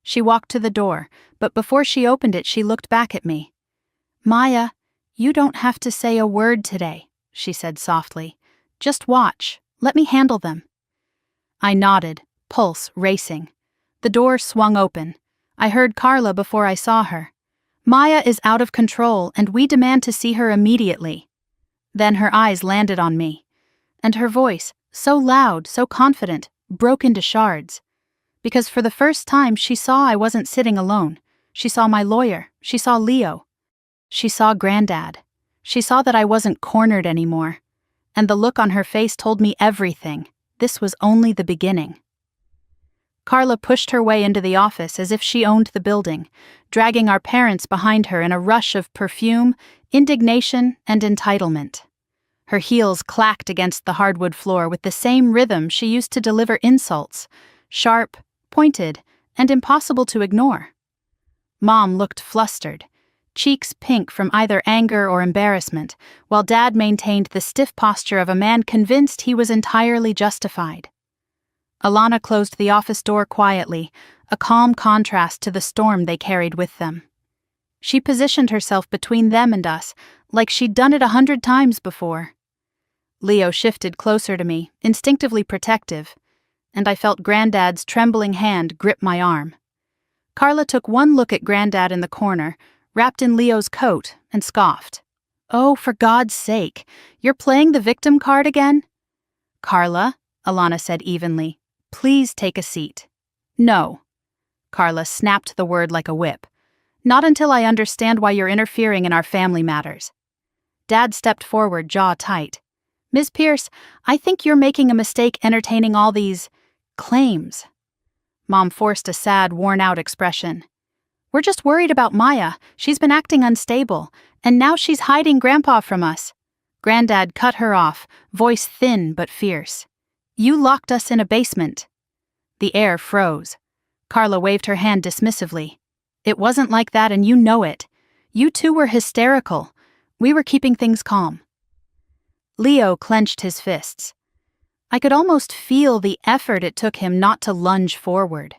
She walked to the door, but before she opened it, she looked back at me. Maya, you don't have to say a word today, she said softly. Just watch. Let me handle them. I nodded, pulse racing. The door swung open. I heard Carla before I saw her. Maya is out of control, and we demand to see her immediately. Then her eyes landed on me. And her voice, so loud, so confident, broke into shards. Because for the first time she saw I wasn't sitting alone. She saw my lawyer. She saw Leo. She saw Granddad. She saw that I wasn't cornered anymore. And the look on her face told me everything. This was only the beginning. Carla pushed her way into the office as if she owned the building, dragging our parents behind her in a rush of perfume, indignation, and entitlement. Her heels clacked against the hardwood floor with the same rhythm she used to deliver insults, sharp, pointed, and impossible to ignore. Mom looked flustered, cheeks pink from either anger or embarrassment, while Dad maintained the stiff posture of a man convinced he was entirely justified. Alana closed the office door quietly, a calm contrast to the storm they carried with them. She positioned herself between them and us, like she'd done it 100 times before. Leo shifted closer to me, instinctively protective, and I felt Granddad's trembling hand grip my arm. Carla took one look at Granddad in the corner, wrapped in Leo's coat, and scoffed. Oh, for God's sake, you're playing the victim card again? Carla, Alana said evenly, please take a seat. No. Carla snapped the word like a whip. Not until I understand why you're interfering in our family matters. Dad stepped forward, jaw tight. Ms. Pierce, I think you're making a mistake entertaining all these claims. Mom forced a sad, worn-out expression. We're just worried about Maya. She's been acting unstable, and now she's hiding Grandpa from us. Granddad cut her off, voice thin but fierce. You locked us in a basement. The air froze. Carla waved her hand dismissively. It wasn't like that, and you know it. You two were hysterical. We were keeping things calm. Leo clenched his fists. I could almost feel the effort it took him not to lunge forward.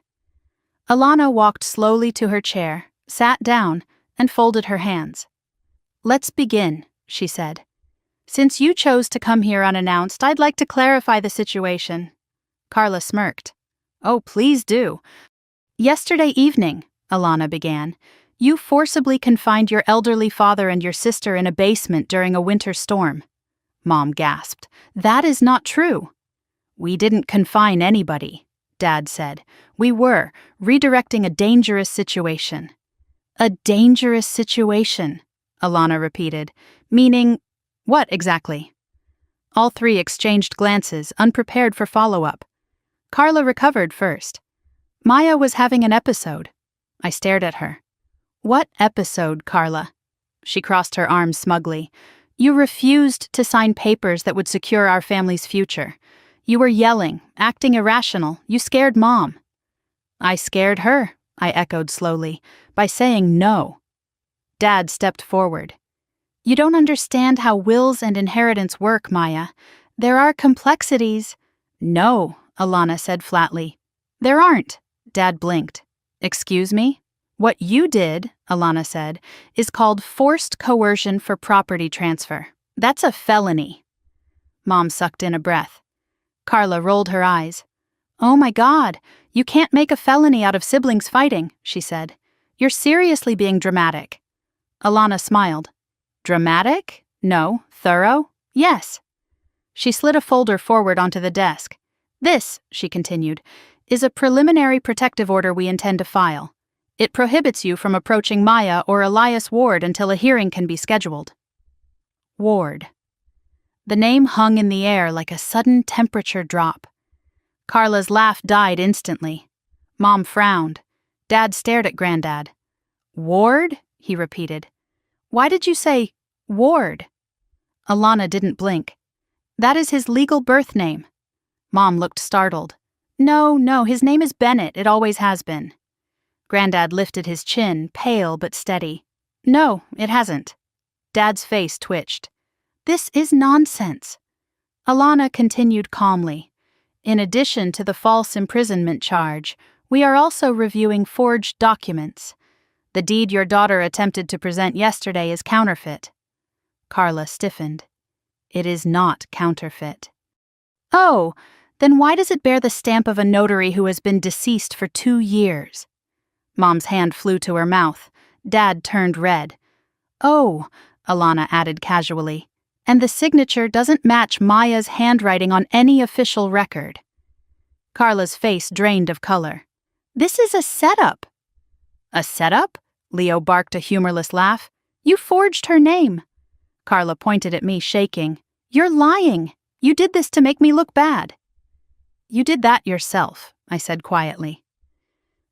Alana walked slowly to her chair, sat down, and folded her hands. Let's begin, she said. Since you chose to come here unannounced, I'd like to clarify the situation. Carla smirked. Oh, please do. Yesterday evening, Alana began, you forcibly confined your elderly father and your sister in a basement during a winter storm. Mom gasped. That is not true. We didn't confine anybody, Dad said. We were redirecting a dangerous situation. A dangerous situation, Alana repeated. Meaning, what exactly? All three exchanged glances, unprepared for follow-up. Carla recovered first. Maya was having an episode. I stared at her. What episode, Carla? She crossed her arms smugly. You refused to sign papers that would secure our family's future. You were yelling, acting irrational. You scared Mom. I scared her, I echoed slowly, by saying no. Dad stepped forward. You don't understand how wills and inheritance work, Maya. There are complexities. No, Alana said flatly. There aren't. Dad blinked. Excuse me? What you did, Alana said, is called forced coercion for property transfer. That's a felony. Mom sucked in a breath. Carla rolled her eyes. Oh my God, you can't make a felony out of siblings fighting, she said. You're seriously being dramatic. Alana smiled. Dramatic? No. Thorough? Yes. She slid a folder forward onto the desk. This, she continued, is a preliminary protective order we intend to file. It prohibits you from approaching Maya or Elias Ward until a hearing can be scheduled. Ward. The name hung in the air like a sudden temperature drop. Carla's laugh died instantly. Mom frowned. Dad stared at Granddad. Ward? He repeated. Why did you say Ward? Alana didn't blink. That is his legal birth name. Mom looked startled. No, his name is Bennett. It always has been. Granddad lifted his chin, pale but steady. No, it hasn't. Dad's face twitched. This is nonsense. Alana continued calmly. In addition to the false imprisonment charge, we are also reviewing forged documents. The deed your daughter attempted to present yesterday is counterfeit. Carla stiffened. It is not counterfeit. Oh, then why does it bear the stamp of a notary who has been deceased for 2 years? Mom's hand flew to her mouth. Dad turned red. Oh, Alana added casually, and the signature doesn't match Maya's handwriting on any official record. Carla's face drained of color. This is a setup. A setup? Leo barked a humorless laugh. You forged her name. Carla pointed at me, shaking. You're lying. You did this to make me look bad. You did that yourself, I said quietly.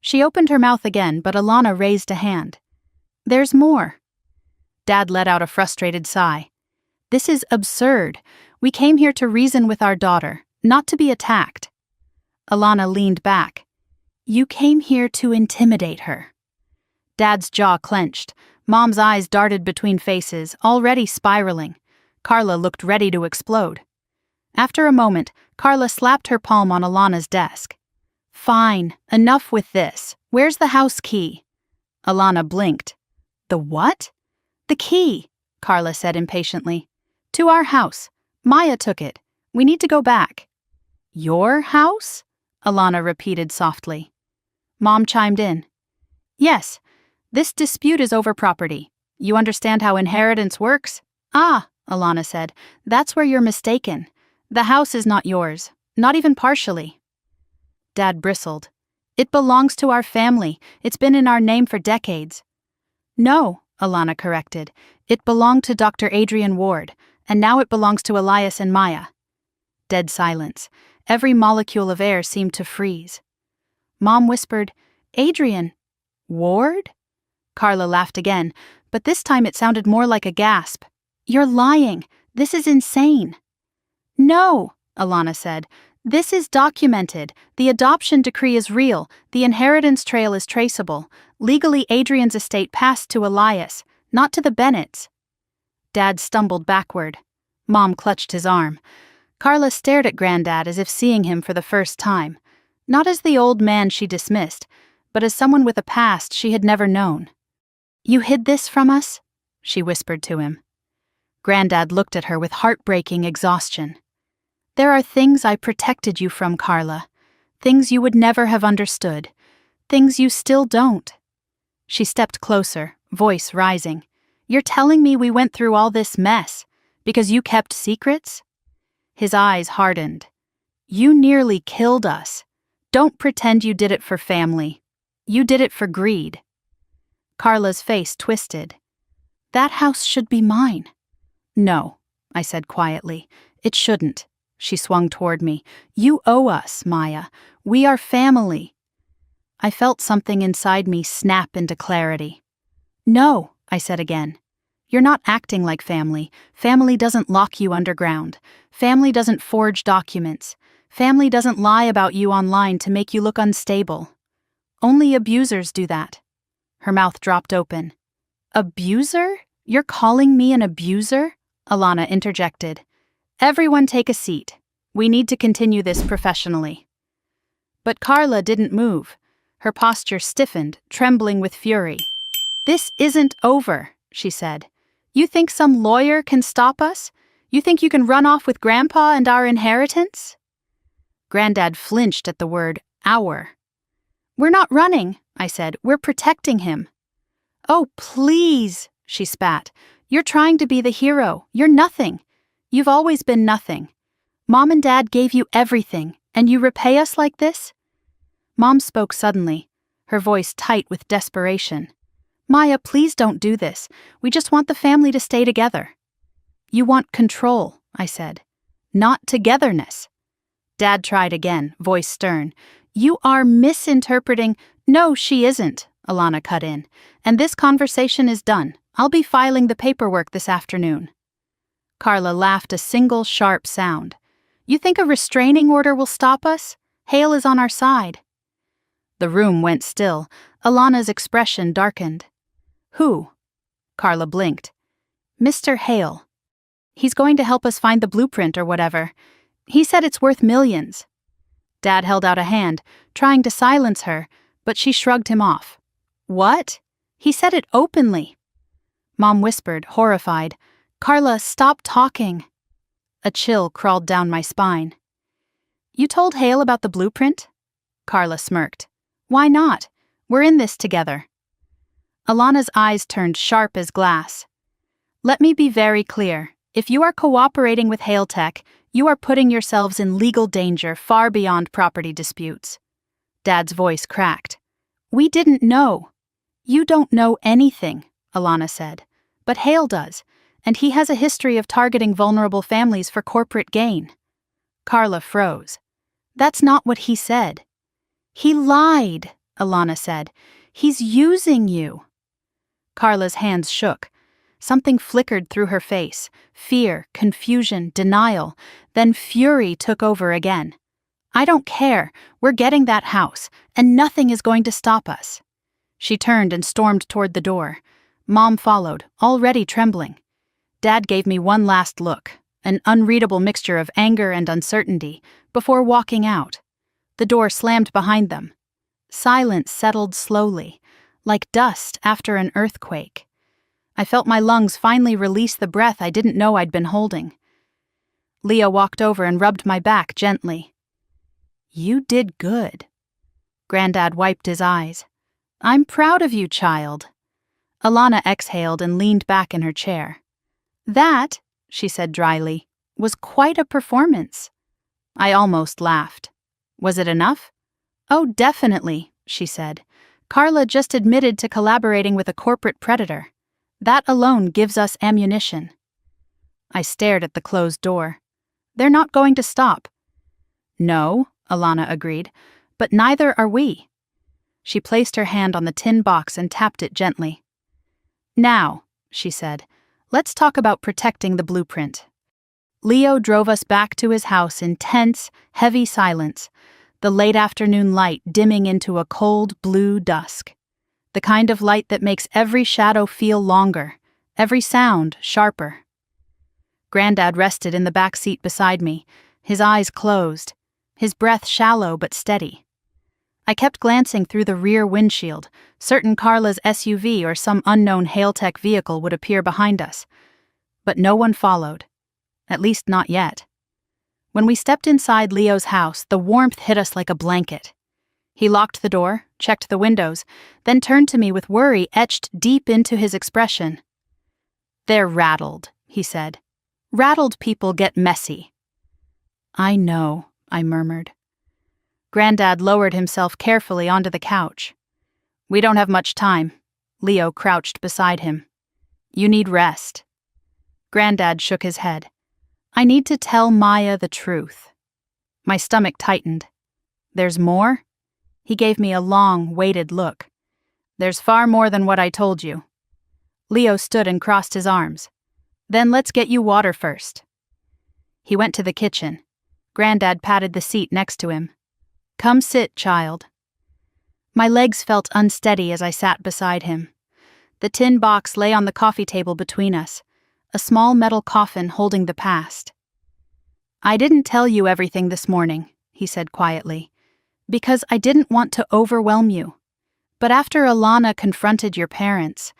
She opened her mouth again, but Alana raised a hand. There's more. Dad let out a frustrated sigh. This is absurd. We came here to reason with our daughter, not to be attacked. Alana leaned back. You came here to intimidate her. Dad's jaw clenched. Mom's eyes darted between faces, already spiraling. Carla looked ready to explode. After a moment, Carla slapped her palm on Alana's desk. Fine, enough with this. Where's the house key? Alana blinked. The what? The key, Carla said impatiently. To our house. Maya took it. We need to go back. Your house? Alana repeated softly. Mom chimed in. Yes, this dispute is over property. You understand how inheritance works? Ah, Alana said, that's where you're mistaken. The house is not yours, not even partially. Dad bristled. It belongs to our family. It's been in our name for decades. No, Alana corrected. It belonged to Dr. Adrian Ward, and now it belongs to Elias and Maya. Dead silence. Every molecule of air seemed to freeze. Mom whispered, Adrian. Ward? Carla laughed again, but this time it sounded more like a gasp. You're lying. This is insane. No, Alana said. This is documented. The adoption decree is real. The inheritance trail is traceable. Legally, Adrian's estate passed to Elias, not to the Bennetts. Dad stumbled backward. Mom clutched his arm. Carla stared at Granddad as if seeing him for the first time. Not as the old man she dismissed, but as someone with a past she had never known. You hid this from us? She whispered to him. Granddad looked at her with heartbreaking exhaustion. There are things I protected you from, Carla. Things you would never have understood. Things you still don't. She stepped closer, voice rising. You're telling me we went through all this mess because you kept secrets? His eyes hardened. You nearly killed us. Don't pretend you did it for family. You did it for greed. Carla's face twisted. That house should be mine. No, I said quietly. It shouldn't. She swung toward me. You owe us, Maya. We are family. I felt something inside me snap into clarity. No, I said again. You're not acting like family. Family doesn't lock you underground. Family doesn't forge documents. Family doesn't lie about you online to make you look unstable. Only abusers do that. Her mouth dropped open. Abuser? You're calling me an abuser? Alana interjected. Everyone take a seat. We need to continue this professionally. But Carla didn't move. Her posture stiffened, trembling with fury. This isn't over, she said. You think some lawyer can stop us? You think you can run off with Grandpa and our inheritance? Granddad flinched at the word our. We're not running, I said. We're protecting him. Oh, please, she spat. You're trying to be the hero. You're nothing. You've always been nothing. Mom and Dad gave you everything, and you repay us like this? Mom spoke suddenly, her voice tight with desperation. Maya, please don't do this. We just want the family to stay together. You want control, I said. Not togetherness. Dad tried again, voice stern. You are misinterpreting. No, she isn't, Alana cut in. And this conversation is done. I'll be filing the paperwork this afternoon. Carla laughed a single sharp sound. You think a restraining order will stop us? Hale is on our side. The room went still. Alana's expression darkened. Who? Carla blinked. Mr. Hale. He's going to help us find the blueprint or whatever. He said it's worth millions. Dad held out a hand, trying to silence her, but she shrugged him off. What? He said it openly. Mom whispered, horrified. Carla, stop talking. A chill crawled down my spine. You told Hale about the blueprint? Carla smirked. Why not? We're in this together. Alana's eyes turned sharp as glass. Let me be very clear. If you are cooperating with Hale Tech, you are putting yourselves in legal danger far beyond property disputes. Dad's voice cracked. We didn't know. You don't know anything, Alana said. But Hale does, and he has a history of targeting vulnerable families for corporate gain. Carla froze. That's not what he said. He lied, Alana said. He's using you. Carla's hands shook. Something flickered through her face. Fear, confusion, denial. Then fury took over again. I don't care. We're getting that house, and nothing is going to stop us. She turned and stormed toward the door. Mom followed, already trembling. Dad gave me one last look, an unreadable mixture of anger and uncertainty, before walking out. The door slammed behind them. Silence settled slowly, like dust after an earthquake. I felt my lungs finally release the breath I didn't know I'd been holding. Leah walked over and rubbed my back gently. You did good. Granddad wiped his eyes. I'm proud of you, child. Alana exhaled and leaned back in her chair. That, she said dryly, was quite a performance. I almost laughed. Was it enough? Oh, definitely, she said. Carla just admitted to collaborating with a corporate predator. That alone gives us ammunition. I stared at the closed door. They're not going to stop. No, Alana agreed, but neither are we. She placed her hand on the tin box and tapped it gently. Now, she said, let's talk about protecting the blueprint. Leo drove us back to his house in tense, heavy silence, the late afternoon light dimming into a cold blue dusk. The kind of light that makes every shadow feel longer, every sound sharper. Granddad rested in the back seat beside me, his eyes closed, his breath shallow but steady. I kept glancing through the rear windshield, certain Carla's SUV or some unknown Hale Tech vehicle would appear behind us. But no one followed, at least not yet. When we stepped inside Leo's house, the warmth hit us like a blanket. He locked the door, checked the windows, then turned to me with worry etched deep into his expression. They're rattled, he said. Rattled people get messy. I know, I murmured. Granddad lowered himself carefully onto the couch. We don't have much time. Leo crouched beside him. You need rest. Granddad shook his head. I need to tell Maya the truth. My stomach tightened. There's more? He gave me a long, weighted look. There's far more than what I told you. Leo stood and crossed his arms. Then let's get you water first. He went to the kitchen. Granddad patted the seat next to him. Come sit, child. My legs felt unsteady as I sat beside him. The tin box lay on the coffee table between us, a small metal coffin holding the past. "I didn't tell you everything this morning," he said quietly, "because I didn't want to overwhelm you. But after Alana confronted your parents,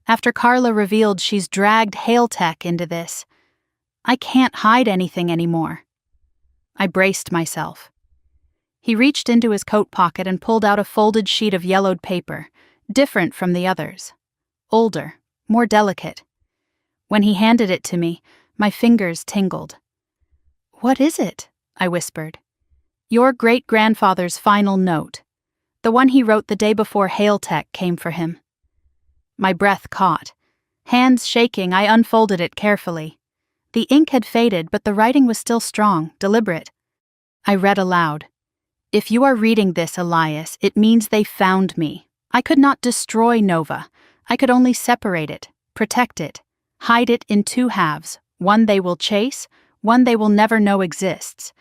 after Carla revealed she's dragged Hail Tech into this, I can't hide anything anymore." I braced myself. He reached into his coat pocket and pulled out a folded sheet of yellowed paper, different from the others. Older, more delicate. When he handed it to me, my fingers tingled. "What is it?" I whispered. "Your great-grandfather's final note. The one he wrote the day before Hail Tech came for him." My breath caught. Hands shaking, I unfolded it carefully. The ink had faded, but the writing was still strong, deliberate. I read aloud. "If you are reading this, Elias, it means they found me. I could not destroy Nova. I could only separate it, protect it, hide it in two halves, one they will chase, one they will never know exists.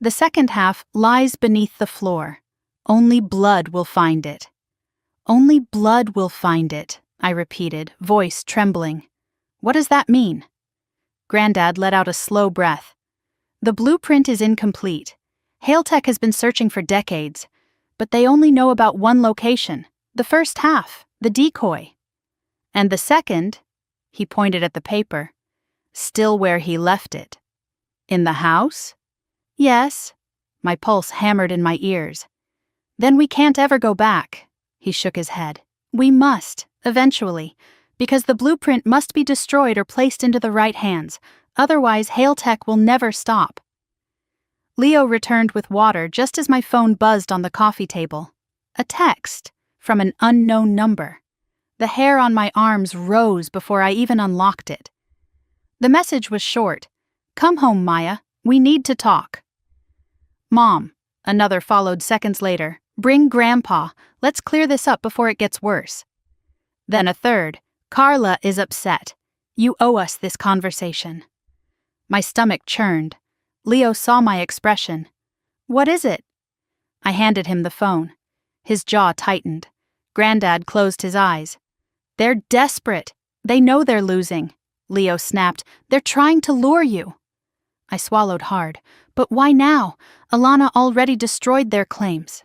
The second half lies beneath the floor. Only blood will find it." "Only blood will find it," I repeated, voice trembling. "What does that mean?" Granddad let out a slow breath. "The blueprint is incomplete. Hail Tech has been searching for decades, but they only know about one location, the first half, the decoy. And the second," he pointed at the paper, "still where he left it." "In the house?" "Yes." My pulse hammered in my ears. "Then we can't ever go back." He shook his head. "We must, eventually, because the blueprint must be destroyed or placed into the right hands, otherwise Hail Tech will never stop." Leo returned with water just as my phone buzzed on the coffee table. A text from an unknown number. The hair on my arms rose before I even unlocked it. The message was short. "Come home, Maya. We need to talk." "Mom," another followed seconds later. "Bring Grandpa. Let's clear this up before it gets worse." Then a third. "Carla is upset. You owe us this conversation." My stomach churned. Leo saw my expression. "What is it?" I handed him the phone. His jaw tightened. Granddad closed his eyes. "They're desperate. They know they're losing." Leo snapped. "They're trying to lure you." I swallowed hard. "But why now? Alana already destroyed their claims."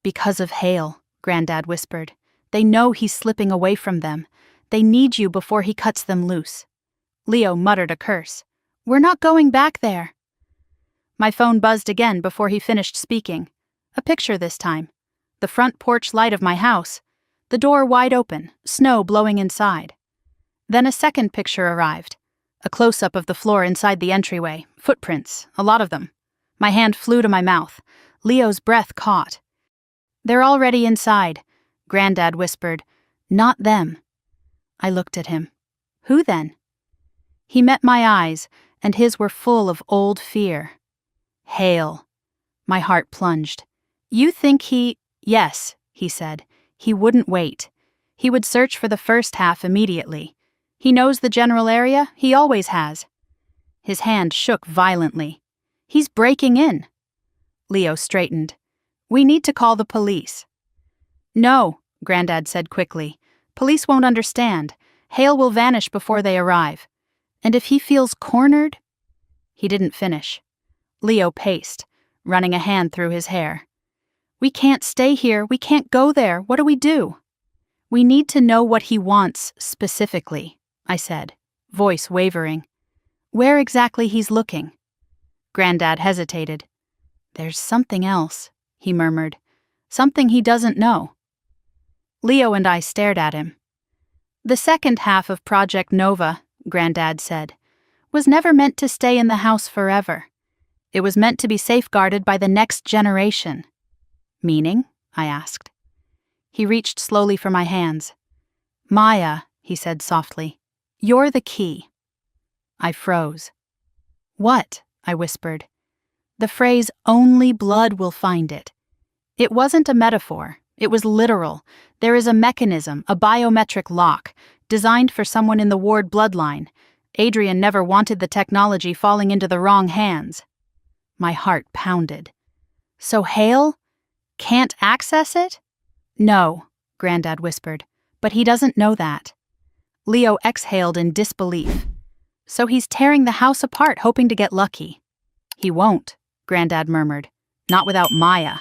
"Because of Hale," Granddad whispered. "They know he's slipping away from them. They need you before he cuts them loose." Leo muttered a curse. "We're not going back there." My phone buzzed again before he finished speaking. A picture this time. The front porch light of my house. The door wide open, snow blowing inside. Then a second picture arrived. A close-up of the floor inside the entryway. Footprints, a lot of them. My hand flew to my mouth. Leo's breath caught. "They're already inside," Granddad whispered. "Not them." I looked at him. "Who then?" He met my eyes, and his were full of old fear. "Hale." My heart plunged. "You think he—" "Yes," he said. "He wouldn't wait. He would search for the first half immediately. He knows the general area, he always has." His hand shook violently. "He's breaking in." Leo straightened. "We need to call the police." "No," Granddad said quickly. "Police won't understand. Hale will vanish before they arrive. And if he feels cornered—" He didn't finish. Leo paced, running a hand through his hair. "We can't stay here. We can't go there. What do we do?" "We need to know what he wants specifically," I said, voice wavering. "Where exactly he's looking." Granddad hesitated. "There's something else," he murmured. "Something he doesn't know." Leo and I stared at him. "The second half of Project Nova," Granddad said, "was never meant to stay in the house forever. It was meant to be safeguarded by the next generation." "Meaning?" I asked. He reached slowly for my hands. "Maya," he said softly, "you're the key." I froze. "What?" I whispered. "The phrase, 'only blood will find it.' It wasn't a metaphor. It was literal. There is a mechanism, a biometric lock, designed for someone in the Ward bloodline. Adrian never wanted the technology falling into the wrong hands." My heart pounded. "So Hale can't access it?" No, Granddad whispered, but he doesn't know that. Leo exhaled in disbelief. So he's tearing the house apart hoping to get lucky. He won't, Granddad murmured. Not without Maya.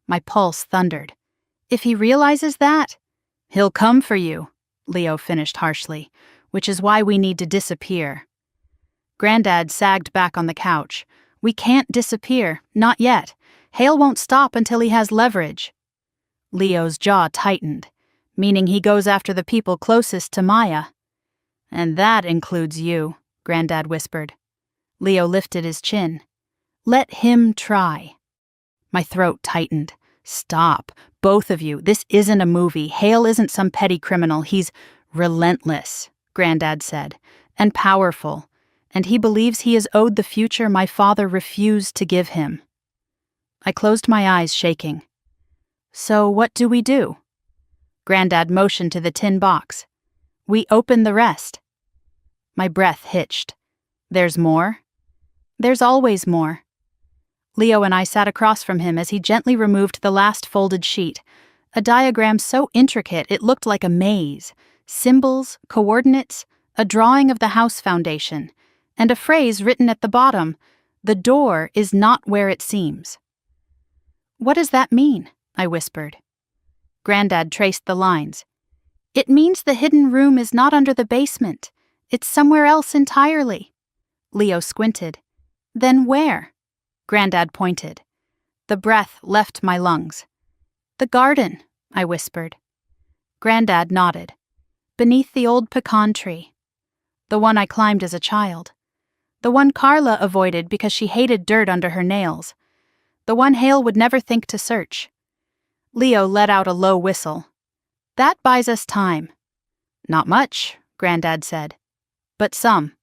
My pulse thundered. If he realizes that, he'll come for you, Leo finished harshly, which is why we need to disappear. Granddad sagged back on the couch. We can't disappear, not yet. Hale won't stop until he has leverage. Leo's jaw tightened, meaning he goes after the people closest to Maya. And that includes you, Granddad whispered. Leo lifted his chin. Let him try. My throat tightened. Stop, both of you. This isn't a movie. Hale isn't some petty criminal. He's relentless, Granddad said, and powerful, and he believes he is owed the future my father refused to give him. I closed my eyes, shaking. So what do we do? Granddad motioned to the tin box. We open the rest. My breath hitched. There's more? There's always more. Leo and I sat across from him as he gently removed the last folded sheet, a diagram so intricate it looked like a maze, symbols, coordinates, a drawing of the house foundation, and a phrase written at the bottom, "The door is not where it seems." What does that mean? I whispered. Granddad traced the lines. It means the hidden room is not under the basement. It's somewhere else entirely. Leo squinted. Then where? Granddad pointed. The breath left my lungs. The garden, I whispered. Granddad nodded. Beneath the old pecan tree. The one I climbed as a child. The one Carla avoided because she hated dirt under her nails. The one Hale would never think to search. Leo let out a low whistle. That buys us time. Not much, Granddad said. But some.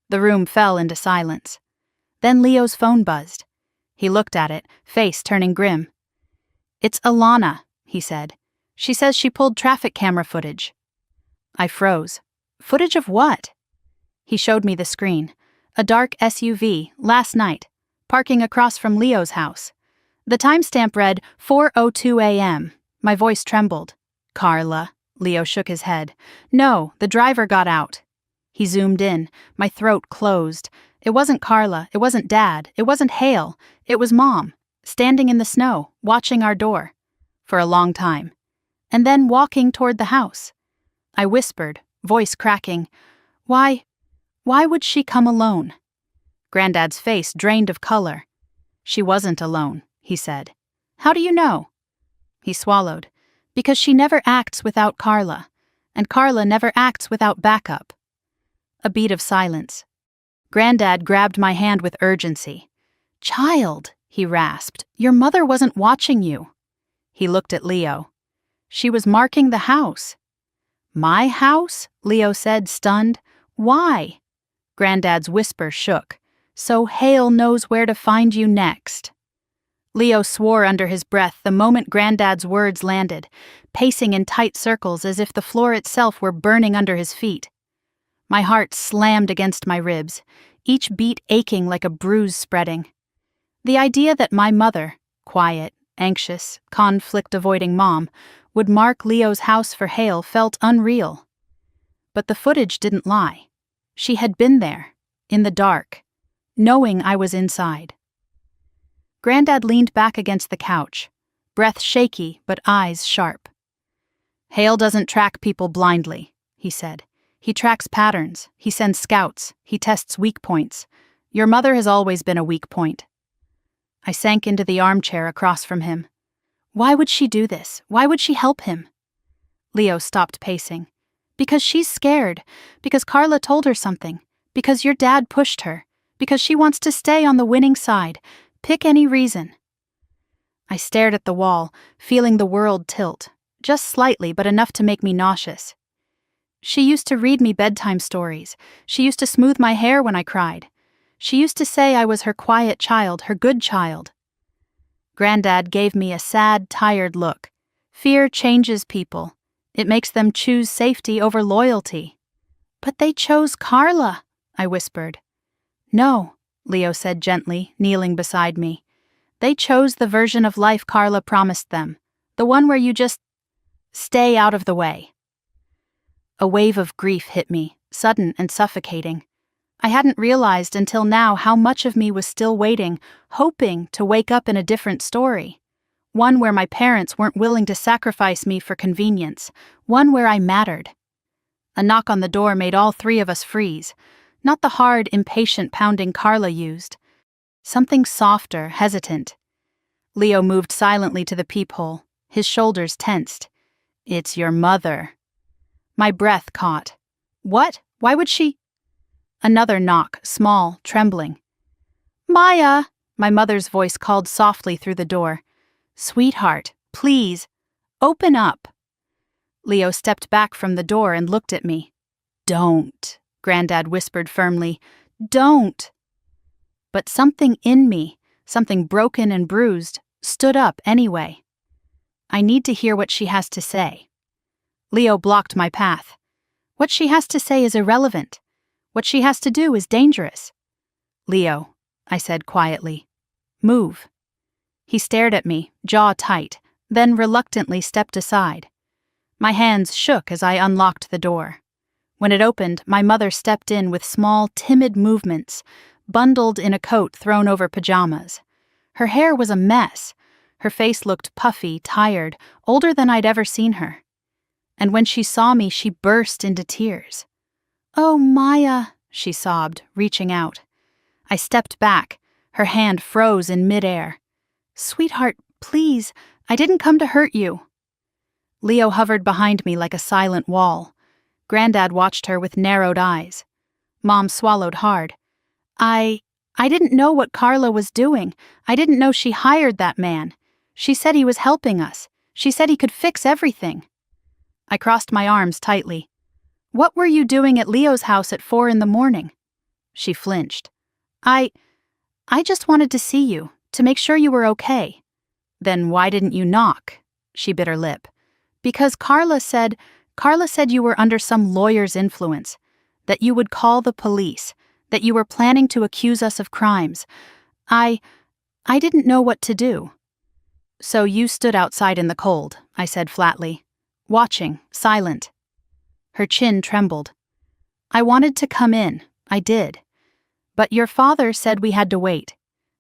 The room fell into silence. Then Leo's phone buzzed. He looked at it, face turning grim. It's Alana, he said. She says she pulled traffic camera footage. I froze. Footage of what? He showed me the screen. A dark SUV, last night, parking across from Leo's house. The timestamp read 4:02 a.m. My voice trembled. Carla. Leo shook his head. No, the driver got out. He zoomed in. My throat closed. It wasn't Carla. It wasn't Dad. It wasn't Hale. It was Mom, standing in the snow, watching our door. For a long time. And then walking toward the house. I whispered, voice cracking. Why would she come alone? Granddad's face drained of color. She wasn't alone, he said. How do you know? He swallowed. Because she never acts without Carla, and Carla never acts without backup. A beat of silence. Granddad grabbed my hand with urgency. Child, he rasped, your mother wasn't watching you. He looked at Leo. She was marking the house. My house? Leo said, stunned. Why? Granddad's whisper shook. So Hale knows where to find you next. Leo swore under his breath the moment Granddad's words landed, pacing in tight circles as if the floor itself were burning under his feet. My heart slammed against my ribs, each beat aching like a bruise spreading. The idea that my mother, quiet, anxious, conflict-avoiding mom, would mark Leo's house for Hale felt unreal. But the footage didn't lie. She had been there, in the dark, knowing I was inside. Granddad leaned back against the couch, breath shaky but eyes sharp. Hale doesn't track people blindly, he said. He tracks patterns, he sends scouts, he tests weak points. Your mother has always been a weak point. I sank into the armchair across from him. Why would she do this? Why would she help him? Leo stopped pacing. Because she's scared, because Carla told her something, because your dad pushed her, because she wants to stay on the winning side. Pick any reason. I stared at the wall, feeling the world tilt, just slightly but enough to make me nauseous. She used to read me bedtime stories. She used to smooth my hair when I cried. She used to say I was her quiet child, her good child. Granddad gave me a sad, tired look. Fear changes people. It makes them choose safety over loyalty. But they chose Carla, I whispered. No, Leo said gently, kneeling beside me. They chose the version of life Carla promised them, The one where you just stay out of the way. A wave of grief hit me, sudden and suffocating. I hadn't realized until now how much of me was still waiting, hoping to wake up in a different story. One where my parents weren't willing to sacrifice me for convenience. One where I mattered. A knock on the door made all three of us freeze. Not the hard, impatient pounding Carla used. Something softer, hesitant. Leo moved silently to the peephole, his shoulders tensed. "It's your mother." My breath caught. "What? Why would she?" Another knock, small, trembling. "Maya!" My mother's voice called softly through the door. "Sweetheart, please, open up." Leo stepped back from the door and looked at me. "Don't," Granddad whispered firmly. "Don't." But something in me, something broken and bruised, stood up anyway. "I need to hear what she has to say." Leo blocked my path. "What she has to say is irrelevant. What she has to do is dangerous." "Leo," I said quietly, "move." He stared at me, jaw tight, then reluctantly stepped aside. My hands shook as I unlocked the door. When it opened, my mother stepped in with small, timid movements, bundled in a coat thrown over pajamas. Her hair was a mess. Her face looked puffy, tired, older than I'd ever seen her. And when she saw me, she burst into tears. "Oh, Maya," she sobbed, reaching out. I stepped back. Her hand froze in midair. "Sweetheart, please, I didn't come to hurt you." Leo hovered behind me like a silent wall. Granddad watched her with narrowed eyes. Mom swallowed hard. I didn't know what Carla was doing. I didn't know she hired that man. She said he was helping us. She said he could fix everything." I crossed my arms tightly. "What were you doing at Leo's house at 4 a.m? She flinched. I just wanted to see you, to make sure you were okay." "Then why didn't you knock?" She bit her lip. "Because Carla said you were under some lawyer's influence, that you would call the police, that you were planning to accuse us of crimes. I didn't know what to do." "So you stood outside in the cold," I said flatly, watching, silent. Her chin trembled. "I wanted to come in, I did. But your father said we had to wait,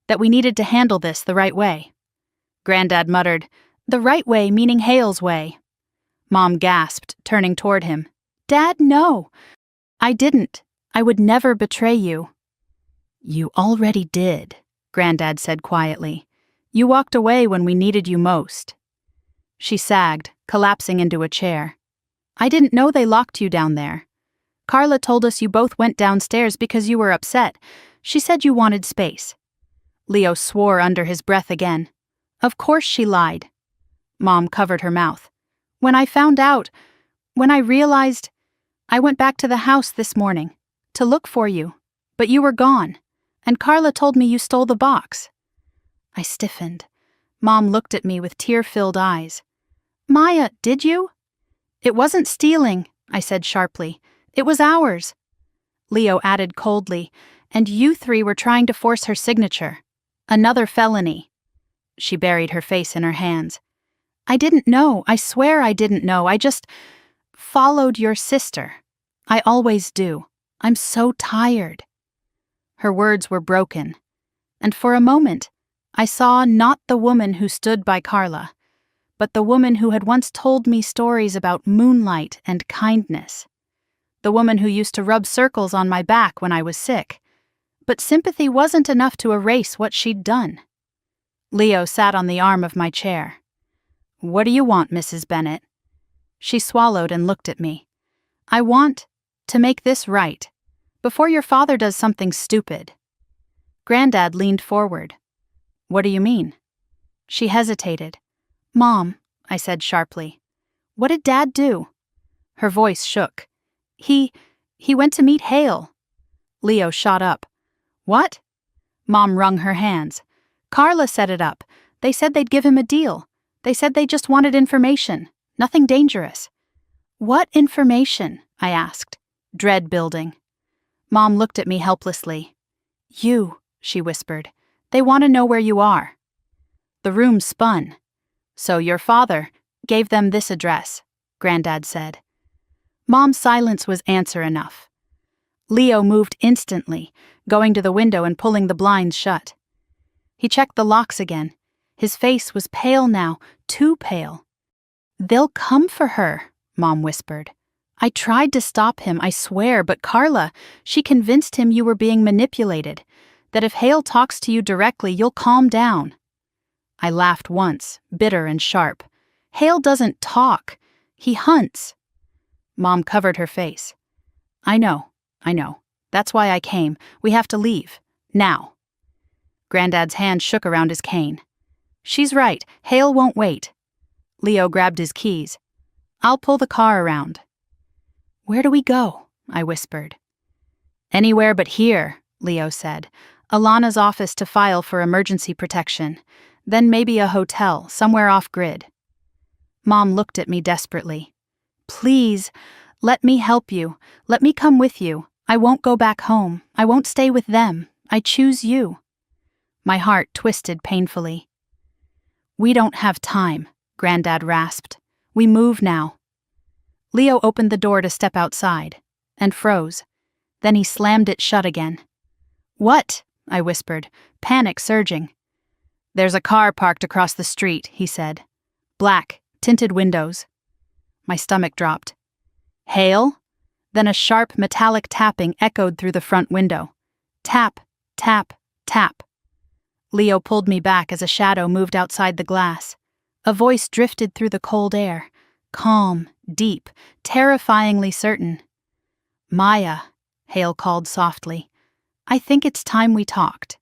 that we needed to handle this the right way." Granddad muttered, "The right way meaning Hale's way." Mom gasped, turning toward him. "Dad, no. I didn't. I would never betray you." "You already did," Granddad said quietly. "You walked away when we needed you most." She sagged, collapsing into a chair. "I didn't know they locked you down there. Carla told us you both went downstairs because you were upset. She said you wanted space." Leo swore under his breath again. "Of course she lied." Mom covered her mouth. When I realized, I went back to the house this morning to look for you, but you were gone, and Carla told me you stole the box." I stiffened. Mom looked at me with tear-filled eyes. "Maya, did you?" "It wasn't stealing," I said sharply. "It was ours." Leo added coldly, "And you three were trying to force her signature. Another felony." She buried her face in her hands. "I didn't know. I swear I didn't know. I just followed your sister. I always do. I'm so tired." Her words were broken, and for a moment, I saw not the woman who stood by Carla, but the woman who had once told me stories about moonlight and kindness. The woman who used to rub circles on my back when I was sick. But sympathy wasn't enough to erase what she'd done. Leo sat on the arm of my chair. "What do you want, Mrs. Bennet?" She swallowed and looked at me. "I want to make this right, before your father does something stupid." Granddad leaned forward. "What do you mean?" She hesitated. "Mom," I said sharply, "what did Dad do?" Her voice shook. He went to meet Hale." Leo shot up. "What?" Mom wrung her hands. "Carla set it up. They said they'd give him a deal. They said they just wanted information. Nothing dangerous." "What information?" I asked, dread building. Mom looked at me helplessly. "You," she whispered. "They want to know where you are." The room spun. So your father gave them this address, Granddad said. Mom's silence was answer enough. Leo moved instantly, going to the window and pulling the blinds shut. He checked the locks again. His face was pale now, too pale. They'll come for her, Mom whispered. I tried to stop him, I swear, but Carla, she convinced him you were being manipulated, that if Hale talks to you directly, you'll calm down. I laughed once, bitter and sharp. Hale doesn't talk. He hunts. Mom covered her face. I know. That's why I came. We have to leave. Now. Granddad's hand shook around his cane. She's right. Hale won't wait. Leo grabbed his keys. I'll pull the car around. Where do we go? I whispered. Anywhere but here, Leo said. Alana's office to file for emergency protection. Then maybe a hotel, somewhere off-grid. Mom looked at me desperately. Please, let me help you. Let me come with you. I won't go back home. I won't stay with them. I choose you. My heart twisted painfully. We don't have time, Granddad rasped. We move now. Leo opened the door to step outside, and froze. Then he slammed it shut again. What? I whispered, panic surging. There's a car parked across the street, he said. Black, tinted windows. My stomach dropped. Hale? Then a sharp metallic tapping echoed through the front window. Tap, tap, tap. Leo pulled me back as a shadow moved outside the glass. A voice drifted through the cold air, calm, deep, terrifyingly certain. Maya, Hale called softly. I think it's time we talked.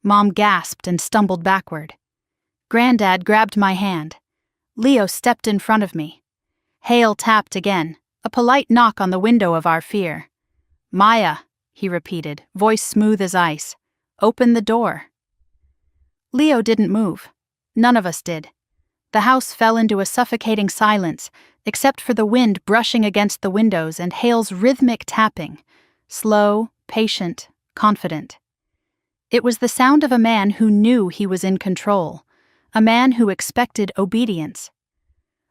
Mom gasped and stumbled backward. Granddad grabbed my hand. Leo stepped in front of me. Hale tapped again, a polite knock on the window of our fear. Maya, he repeated, voice smooth as ice. Open the door. Leo didn't move. None of us did. The house fell into a suffocating silence, except for the wind brushing against the windows and Hale's rhythmic tapping, slow, patient, confident. It was the sound of a man who knew he was in control, a man who expected obedience.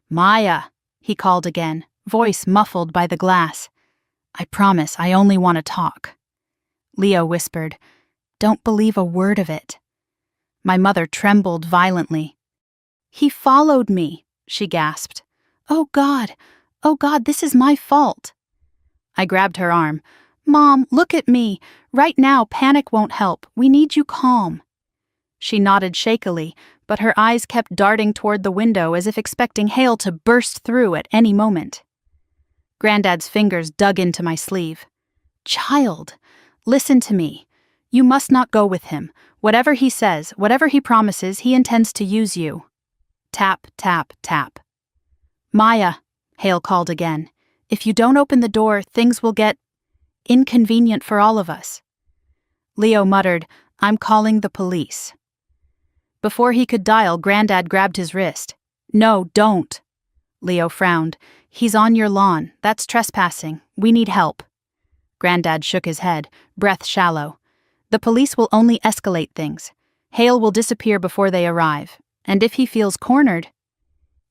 Maya, he called again, voice muffled by the glass. I promise I only want to talk. Leo whispered, Don't believe a word of it. My mother trembled violently. He followed me, she gasped. Oh God, this is my fault. I grabbed her arm. Mom, look at me. Right now, panic won't help. We need you calm. She nodded shakily, but her eyes kept darting toward the window as if expecting Hale to burst through at any moment. Granddad's fingers dug into my sleeve. Child, listen to me. You must not go with him. Whatever he says, whatever he promises, he intends to use you. Tap, tap, tap. Maya, Hale called again. If you don't open the door, things will get inconvenient for all of us. Leo muttered, I'm calling the police. Before he could dial, Granddad grabbed his wrist. No, don't. Leo frowned. He's on your lawn. That's trespassing. We need help. Granddad shook his head, breath shallow. The police will only escalate things. Hale will disappear before they arrive. And if he feels cornered...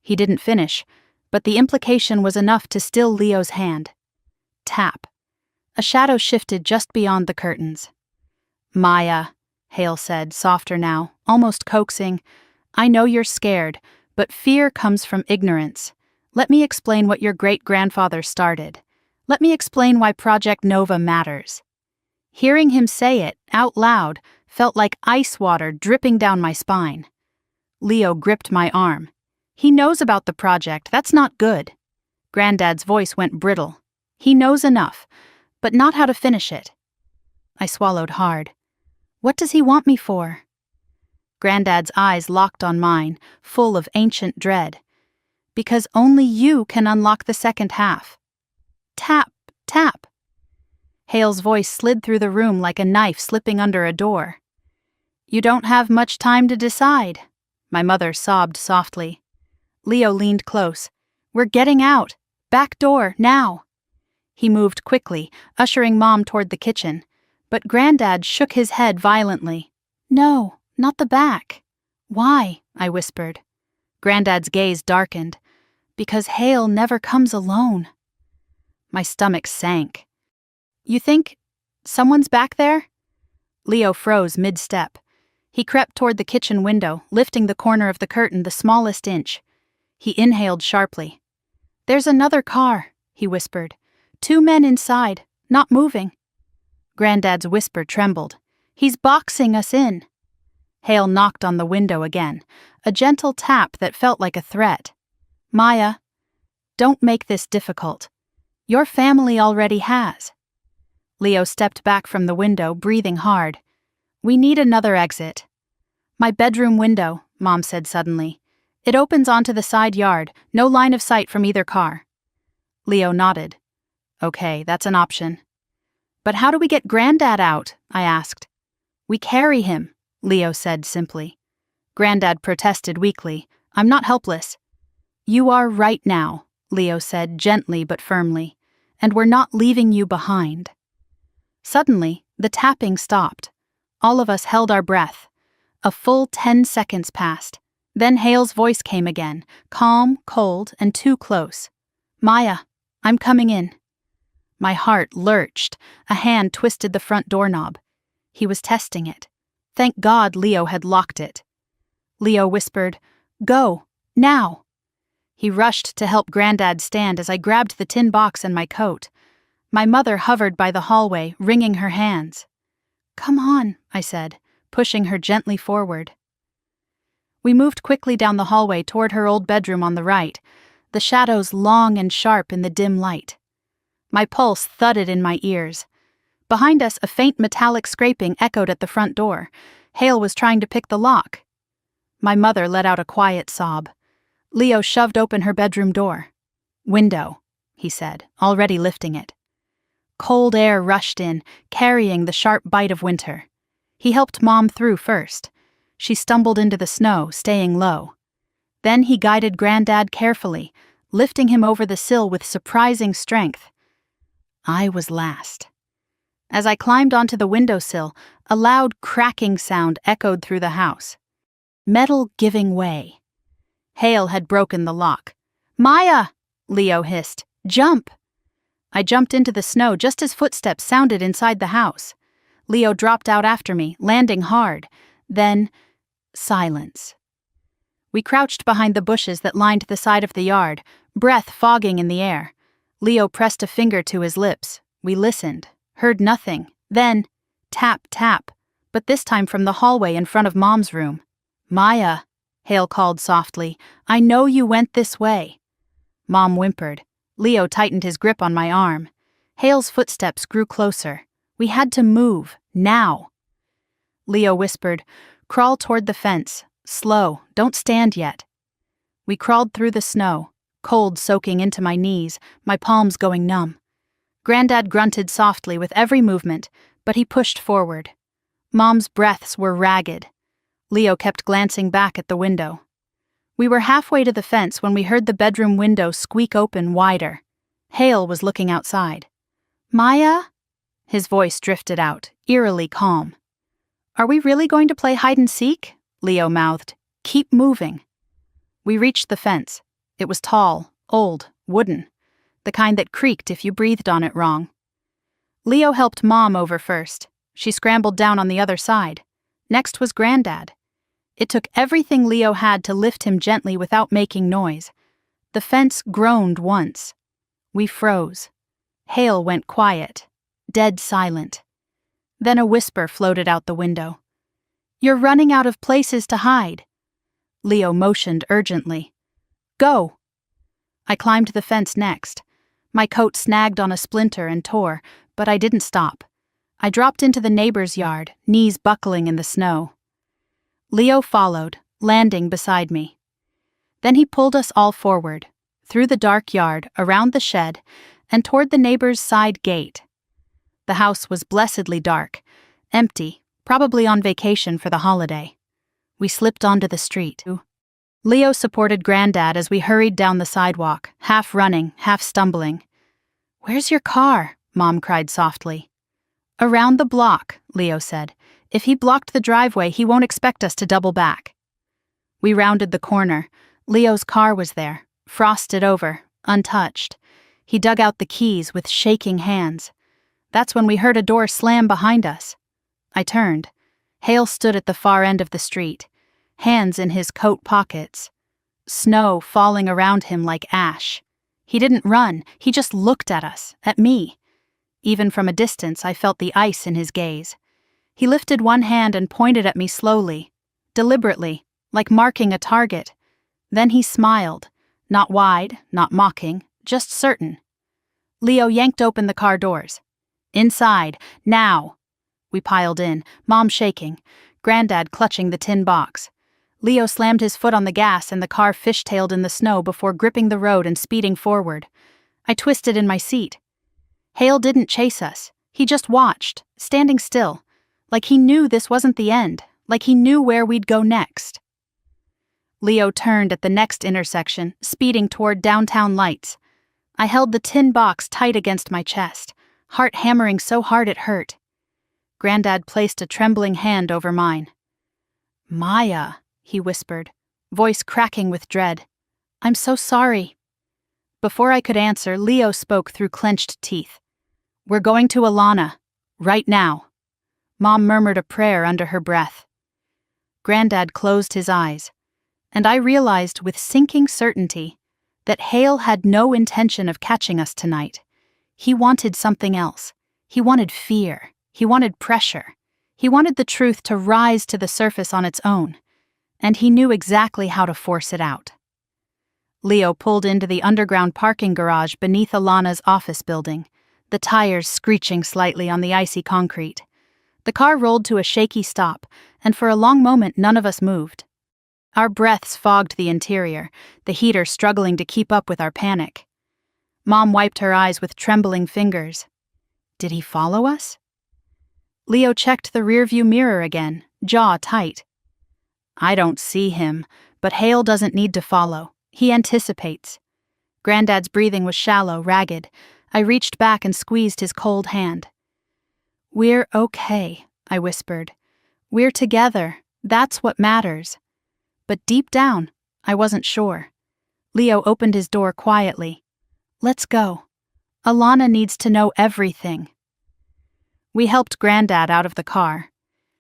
He didn't finish, but the implication was enough to still Leo's hand. Tap. A shadow shifted just beyond the curtains. Maya, Hale said, softer now, almost coaxing. I know you're scared, but fear comes from ignorance. Let me explain what your great-grandfather started. Let me explain why Project Nova matters. Hearing him say it, out loud, felt like ice water dripping down my spine. Leo gripped my arm. He knows about the project, that's not good. Granddad's voice went brittle. He knows enough, but not how to finish it. I swallowed hard. What does he want me for? Granddad's eyes locked on mine, full of ancient dread. Because only you can unlock the second half. Tap, tap. Hale's voice slid through the room like a knife slipping under a door. You don't have much time to decide. My mother sobbed softly. Leo leaned close. We're getting out. Back door, now. He moved quickly, ushering Mom toward the kitchen, but Granddad shook his head violently. No, not the back. Why? I whispered. Granddad's gaze darkened. Because Hale never comes alone. My stomach sank. You think someone's back there? Leo froze mid-step. He crept toward the kitchen window, lifting the corner of the curtain the smallest inch. He inhaled sharply. There's another car, he whispered. 2 men inside, not moving. Granddad's whisper trembled. He's boxing us in. Hale knocked on the window again, a gentle tap that felt like a threat. Maya, don't make this difficult. Your family already has. Leo stepped back from the window, breathing hard. We need another exit. My bedroom window, Mom said suddenly. It opens onto the side yard, no line of sight from either car. Leo nodded. Okay, that's an option. But how do we get Granddad out? I asked. We carry him, Leo said simply. Granddad protested weakly. I'm not helpless. You are right now, Leo said gently but firmly, and we're not leaving you behind. Suddenly, the tapping stopped. All of us held our breath. A full 10 seconds passed. Then Hale's voice came again, calm, cold, and too close. Maya, I'm coming in. My heart lurched. A hand twisted the front doorknob. He was testing it. Thank God Leo had locked it. Leo whispered, Go, now. He rushed to help Granddad stand as I grabbed the tin box and my coat. My mother hovered by the hallway, wringing her hands. Come on, I said, pushing her gently forward. We moved quickly down the hallway toward her old bedroom on the right, the shadows long and sharp in the dim light. My pulse thudded in my ears. Behind us, a faint metallic scraping echoed at the front door. Hale was trying to pick the lock. My mother let out a quiet sob. Leo shoved open her bedroom door. Window, he said, already lifting it. Cold air rushed in, carrying the sharp bite of winter. He helped Mom through first. She stumbled into the snow, staying low. Then he guided Granddad carefully, lifting him over the sill with surprising strength. I was last. As I climbed onto the windowsill, a loud cracking sound echoed through the house. Metal giving way. Hale had broken the lock. Maya! Leo hissed. Jump! I jumped into the snow just as footsteps sounded inside the house. Leo dropped out after me, landing hard. Then, silence. We crouched behind the bushes that lined the side of the yard, breath fogging in the air. Leo pressed a finger to his lips. We listened, heard nothing. Then, tap, tap, but this time from the hallway in front of Mom's room. Maya, Hale called softly, I know you went this way. Mom whimpered. Leo tightened his grip on my arm. Hale's footsteps grew closer. We had to move, now. Leo whispered, Crawl toward the fence. Slow, don't stand yet. We crawled through the snow, cold soaking into my knees, my palms going numb. Granddad grunted softly with every movement, but he pushed forward. Mom's breaths were ragged. Leo kept glancing back at the window. We were halfway to the fence when we heard the bedroom window squeak open wider. Hale was looking outside. Maya? His voice drifted out, eerily calm. Are we really going to play hide-and-seek? Leo mouthed. Keep moving. We reached the fence. It was tall, old, wooden, the kind that creaked if you breathed on it wrong. Leo helped Mom over first. She scrambled down on the other side. Next was Granddad. It took everything Leo had to lift him gently without making noise. The fence groaned once. We froze. Hale went quiet, dead silent. Then a whisper floated out the window. You're running out of places to hide. Leo motioned urgently. Go! I climbed the fence next. My coat snagged on a splinter and tore, but I didn't stop. I dropped into the neighbor's yard, knees buckling in the snow. Leo followed, landing beside me. Then he pulled us all forward, through the dark yard, around the shed, and toward the neighbor's side gate. The house was blessedly dark, empty, probably on vacation for the holiday. We slipped onto the street. Leo supported Granddad as we hurried down the sidewalk, half running, half stumbling. Where's your car? Mom cried softly. Around the block, Leo said. If he blocked the driveway, he won't expect us to double back. We rounded the corner. Leo's car was there, frosted over, untouched. He dug out the keys with shaking hands. That's when we heard a door slam behind us. I turned. Hale stood at the far end of the street, hands in his coat pockets. Snow falling around him like ash. He didn't run, he just looked at us, at me. Even from a distance, I felt the ice in his gaze. He lifted one hand and pointed at me slowly, deliberately, like marking a target. Then he smiled, not wide, not mocking, just certain. Leo yanked open the car doors. Inside, now. We piled in, Mom shaking, Granddad clutching the tin box. Leo slammed his foot on the gas and the car fishtailed in the snow before gripping the road and speeding forward. I twisted in my seat. Hale didn't chase us. He just watched, standing still, like he knew this wasn't the end, like he knew where we'd go next. Leo turned at the next intersection, speeding toward downtown lights. I held the tin box tight against my chest, heart hammering so hard it hurt. Granddad placed a trembling hand over mine. "Maya," he whispered, voice cracking with dread. "I'm so sorry." Before I could answer, Leo spoke through clenched teeth. "We're going to Alana, right now." Mom murmured a prayer under her breath. Granddad closed his eyes, and I realized with sinking certainty that Hale had no intention of catching us tonight. He wanted something else. He wanted fear. He wanted pressure. He wanted the truth to rise to the surface on its own, and he knew exactly how to force it out. Leo pulled into the underground parking garage beneath Alana's office building, the tires screeching slightly on the icy concrete. The car rolled to a shaky stop, and for a long moment none of us moved. Our breaths fogged the interior, the heater struggling to keep up with our panic. Mom wiped her eyes with trembling fingers. Did he follow us? Leo checked the rearview mirror again, jaw tight. I don't see him, but Hale doesn't need to follow. He anticipates. Granddad's breathing was shallow, ragged. I reached back and squeezed his cold hand. We're okay, I whispered. We're together. That's what matters. But deep down, I wasn't sure. Leo opened his door quietly. Let's go. Alana needs to know everything. We helped Granddad out of the car.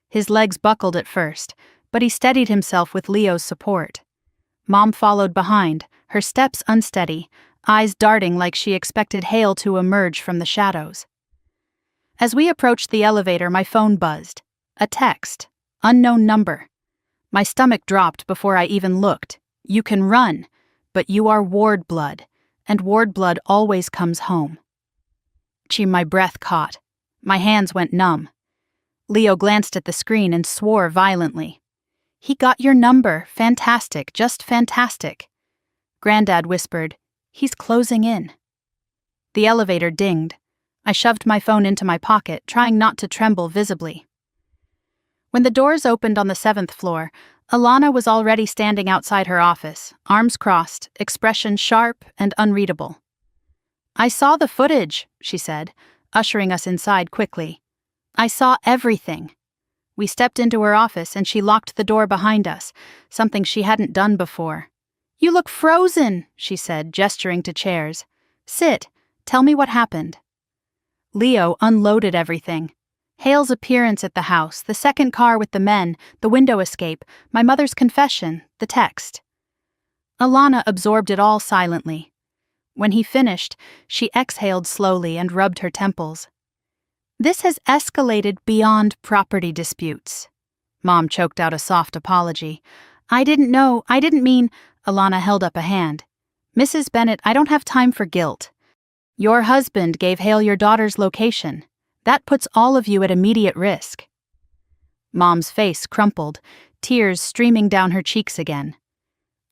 His legs buckled at first, but he steadied himself with Leo's support. Mom followed behind, her steps unsteady, eyes darting like she expected Hale to emerge from the shadows. As we approached the elevator, my phone buzzed. A text. Unknown number. My stomach dropped before I even looked. You can run, but you are ward blood, and ward blood always comes home. My breath caught. My hands went numb. Leo glanced at the screen and swore violently. He got your number. Fantastic, just fantastic. Granddad whispered, He's closing in. The elevator dinged. I shoved my phone into my pocket, trying not to tremble visibly. When the doors opened on the 7th floor, Alana was already standing outside her office, arms crossed, expression sharp and unreadable. I saw the footage, she said, ushering us inside quickly. I saw everything. We stepped into her office and she locked the door behind us, something she hadn't done before. You look frozen, she said, gesturing to chairs. Sit. Tell me what happened. Leo unloaded everything. Hale's appearance at the house, the second car with the men, the window escape, my mother's confession, the text. Alana absorbed it all silently. When he finished, she exhaled slowly and rubbed her temples. This has escalated beyond property disputes. Mom choked out a soft apology. I didn't mean, Alana held up a hand. Mrs. Bennett, I don't have time for guilt. Your husband gave Hale your daughter's location. That puts all of you at immediate risk. Mom's face crumpled, tears streaming down her cheeks again.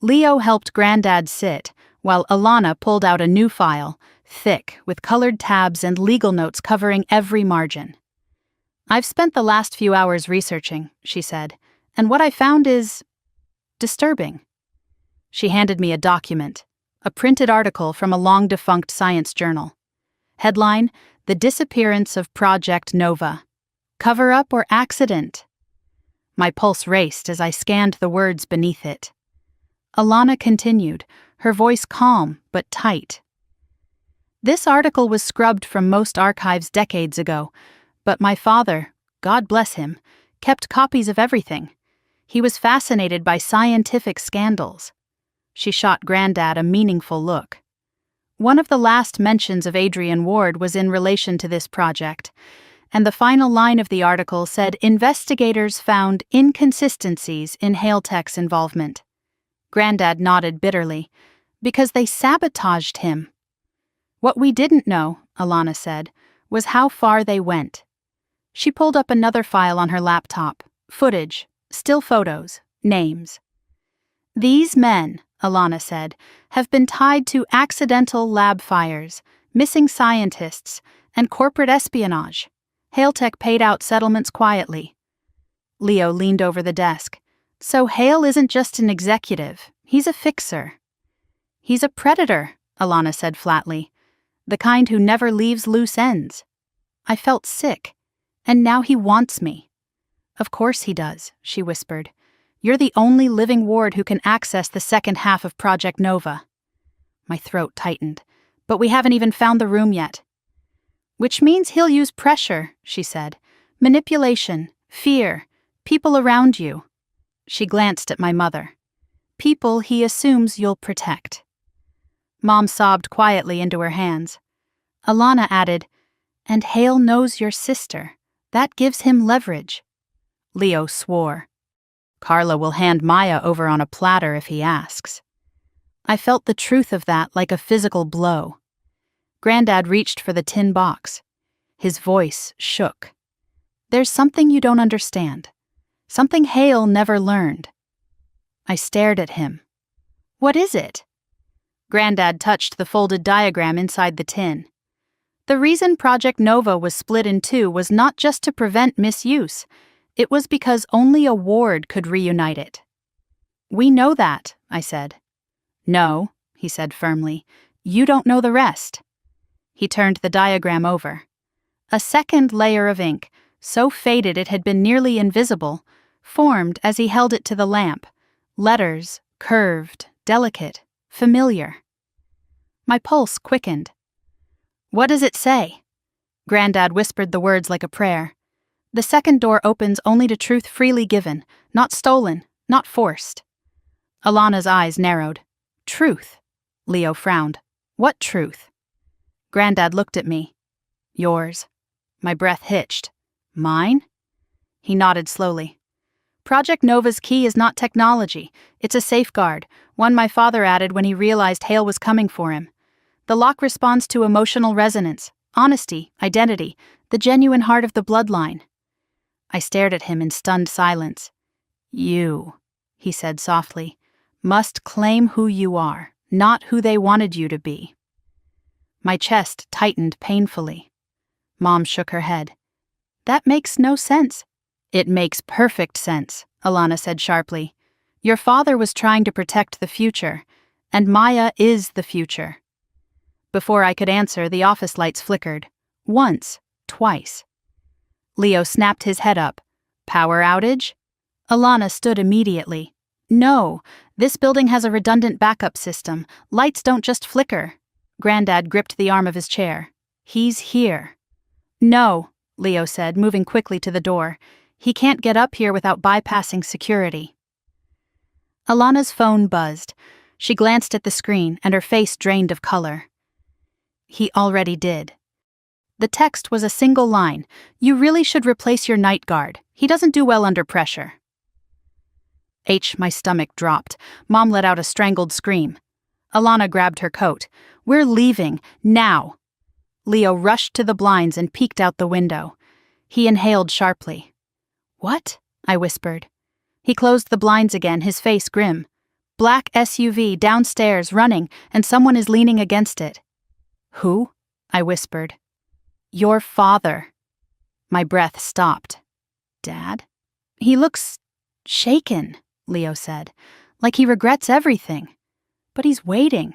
Leo helped Granddad sit, while Alana pulled out a new file, thick, with colored tabs and legal notes covering every margin. I've spent the last few hours researching, she said, and what I found is disturbing. She handed me a document, a printed article from a long-defunct science journal. Headline, The Disappearance of Project Nova. Cover-up or accident? My pulse raced as I scanned the words beneath it. Alana continued, her voice calm but tight. This article was scrubbed from most archives decades ago, but my father, God bless him, kept copies of everything. He was fascinated by scientific scandals. She shot Granddad a meaningful look. One of the last mentions of Adrian Ward was in relation to this project, and the final line of the article said investigators found inconsistencies in Hailtech's involvement. Granddad nodded bitterly, because they sabotaged him. What we didn't know, Alana said, was how far they went. She pulled up another file on her laptop, footage, still photos, names. These men, Alana said, have been tied to accidental lab fires, missing scientists, and corporate espionage. Hailtech paid out settlements quietly. Leo leaned over the desk. So Hale isn't just an executive, he's a fixer. He's a predator, Alana said flatly, the kind who never leaves loose ends. I felt sick, and now he wants me. Of course he does, she whispered. You're the only living Ward who can access the second half of Project Nova. My throat tightened, but we haven't even found the room yet. Which means he'll use pressure, she said. Manipulation, fear, people around you. She glanced at my mother. People he assumes you'll protect. Mom sobbed quietly into her hands. Alana added, and Hale knows your sister. That gives him leverage. Leo swore. Carla will hand Maya over on a platter if he asks. I felt the truth of that like a physical blow. Granddad reached for the tin box. His voice shook. There's something you don't understand. Something Hale never learned. I stared at him. What is it? Granddad touched the folded diagram inside the tin. The reason Project Nova was split in two was not just to prevent misuse. It was because only a Ward could reunite it. We know that, I said. No, he said firmly. You don't know the rest. He turned the diagram over. A second layer of ink, so faded it had been nearly invisible, formed as he held it to the lamp. Letters, curved, delicate, familiar. My pulse quickened. What does it say? Granddad whispered the words like a prayer. The second door opens only to truth freely given, not stolen, not forced. Alana's eyes narrowed. Truth? Leo frowned. What truth? Granddad looked at me. Yours. My breath hitched. Mine? He nodded slowly. Project Nova's key is not technology. It's a safeguard, one my father added when he realized Hale was coming for him. The lock responds to emotional resonance, honesty, identity, the genuine heart of the bloodline. I stared at him in stunned silence. You, he said softly, must claim who you are, not who they wanted you to be. My chest tightened painfully. Mom shook her head. That makes no sense. It makes perfect sense, Alana said sharply. Your father was trying to protect the future, and Maya is the future. Before I could answer, the office lights flickered. Once, twice. Leo snapped his head up. Power outage? Alana stood immediately. No, this building has a redundant backup system. Lights don't just flicker. Granddad gripped the arm of his chair. He's here. No, Leo said, moving quickly to the door. He can't get up here without bypassing security. Alana's phone buzzed. She glanced at the screen, and her face drained of color. He already did. The text was a single line. You really should replace your night guard. He doesn't do well under pressure. My stomach dropped. Mom let out a strangled scream. Alana grabbed her coat. We're leaving, now. Leo rushed to the blinds and peeked out the window. He inhaled sharply. What? I whispered. He closed the blinds again, his face grim. Black SUV downstairs, running, and someone is leaning against it. Who? I whispered. Your father. My breath stopped. Dad? He looks shaken, Leo said, like he regrets everything. But he's waiting.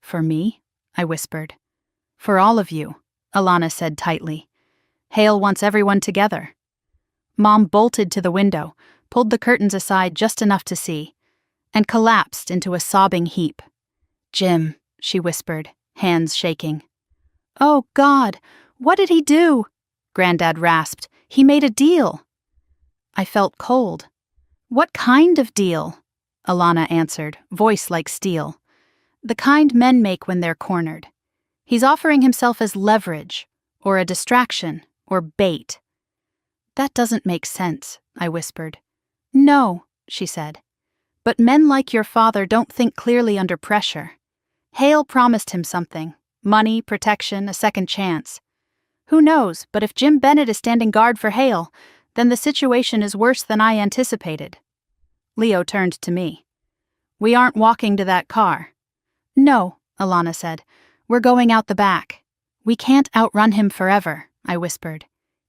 For me? I whispered. For all of you, Alana said tightly. Hale wants everyone together. Mom bolted to the window, pulled the curtains aside just enough to see. and collapsed into a sobbing heap. "Jim," she whispered, hands shaking. "Oh, God, what did he do?" Granddad rasped. "He made a deal." I felt cold. "What kind of deal?" Alana answered, voice like steel. "The kind men make when they're cornered. He's offering himself as leverage, or a distraction, or bait." "That doesn't make sense," I whispered. "No," she said. "But men like your father don't think clearly under pressure. Hale promised him something: money, protection, a second chance. Who knows, but if Jim Bennett is standing guard for Hale, then the situation is worse than I anticipated." Leo turned to me. "We aren't walking to that car." "No," Alana said. "We're going out the back. We can't outrun him forever," I whispered.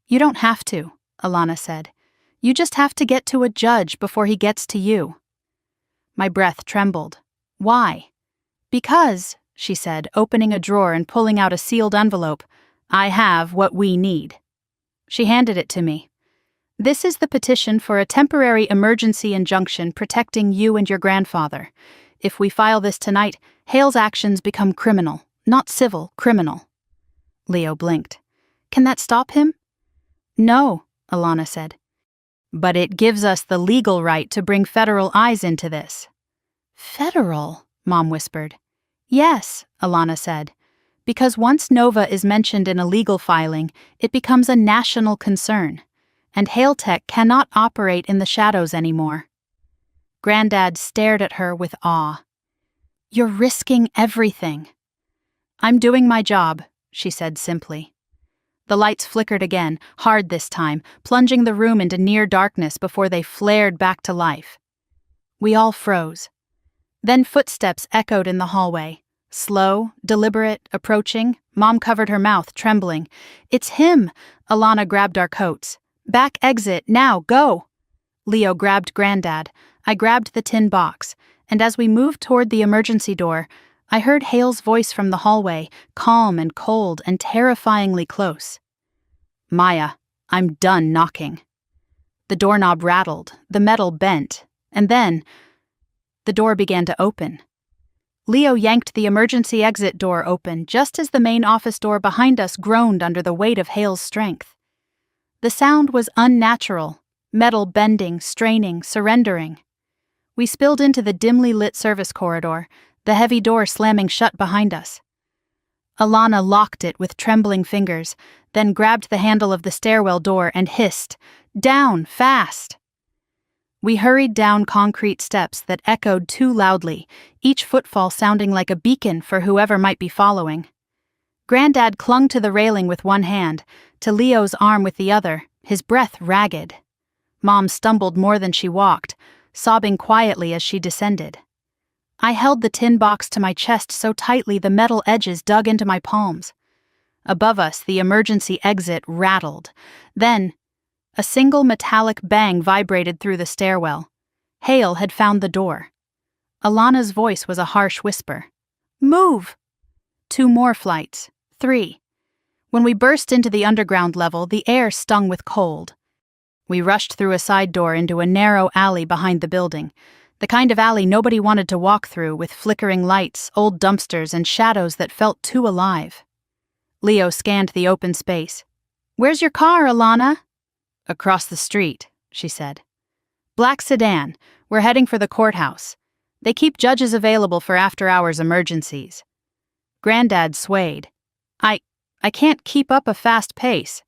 "You don't have to," Alana said. "You just have to get to a judge before he gets to you." My breath trembled. "Why?" "Because," she said, opening a drawer and pulling out a sealed envelope, "I have what we need." She handed it to me. "This is the petition for a temporary emergency injunction protecting you and your grandfather. If we file this tonight, Hale's actions become criminal, not civil, criminal." Leo blinked. "Can that stop him?" "No," Alana said. "But it gives us the legal right to bring federal eyes into this." "Federal?" Mom whispered. "Yes," Alana said. "Because once Nova is mentioned in a legal filing, it becomes a national concern, and Hale Tech cannot operate in the shadows anymore." Granddad stared at her with awe. "You're risking everything." "I'm doing my job," she said simply. The lights flickered again, hard this time, plunging the room into near darkness before they flared back to life. We all froze. Then footsteps echoed in the hallway. Slow, deliberate, approaching. Mom covered her mouth, trembling. "It's him!" Alana grabbed our coats. "Back exit, now, go!" Leo grabbed Granddad. I grabbed the tin box, and as we moved toward the emergency door, I heard Hale's voice from the hallway, calm and cold and terrifyingly close. "Maya, I'm done knocking." The doorknob rattled, the metal bent, and then the door began to open. Leo yanked the emergency exit door open just as the main office door behind us groaned under the weight of Hale's strength. The sound was unnatural, metal bending, straining, surrendering. We spilled into the dimly lit service corridor, the heavy door slamming shut behind us. Alana locked it with trembling fingers, then grabbed the handle of the stairwell door and hissed, "Down, fast!" We hurried down concrete steps that echoed too loudly, each footfall sounding like a beacon for whoever might be following. Granddad clung to the railing with one hand, to Leo's arm with the other, his breath ragged. Mom stumbled more than she walked, sobbing quietly as she descended. I held the tin box to my chest so tightly the metal edges dug into my palms. Above us, the emergency exit rattled. Then, a single metallic bang vibrated through the stairwell. Hale had found the door. Alana's voice was a harsh whisper. "Move!" 2 more flights. 3. When we burst into the underground level, the air stung with cold. We rushed through a side door into a narrow alley behind the building, the kind of alley nobody wanted to walk through, with flickering lights, old dumpsters, and shadows that felt too alive. Leo scanned the open space. "Where's your car, Alana?" "Across the street," she said. "Black sedan. We're heading for the courthouse. They keep judges available for after-hours emergencies." Granddad swayed. I can't keep up a fast pace."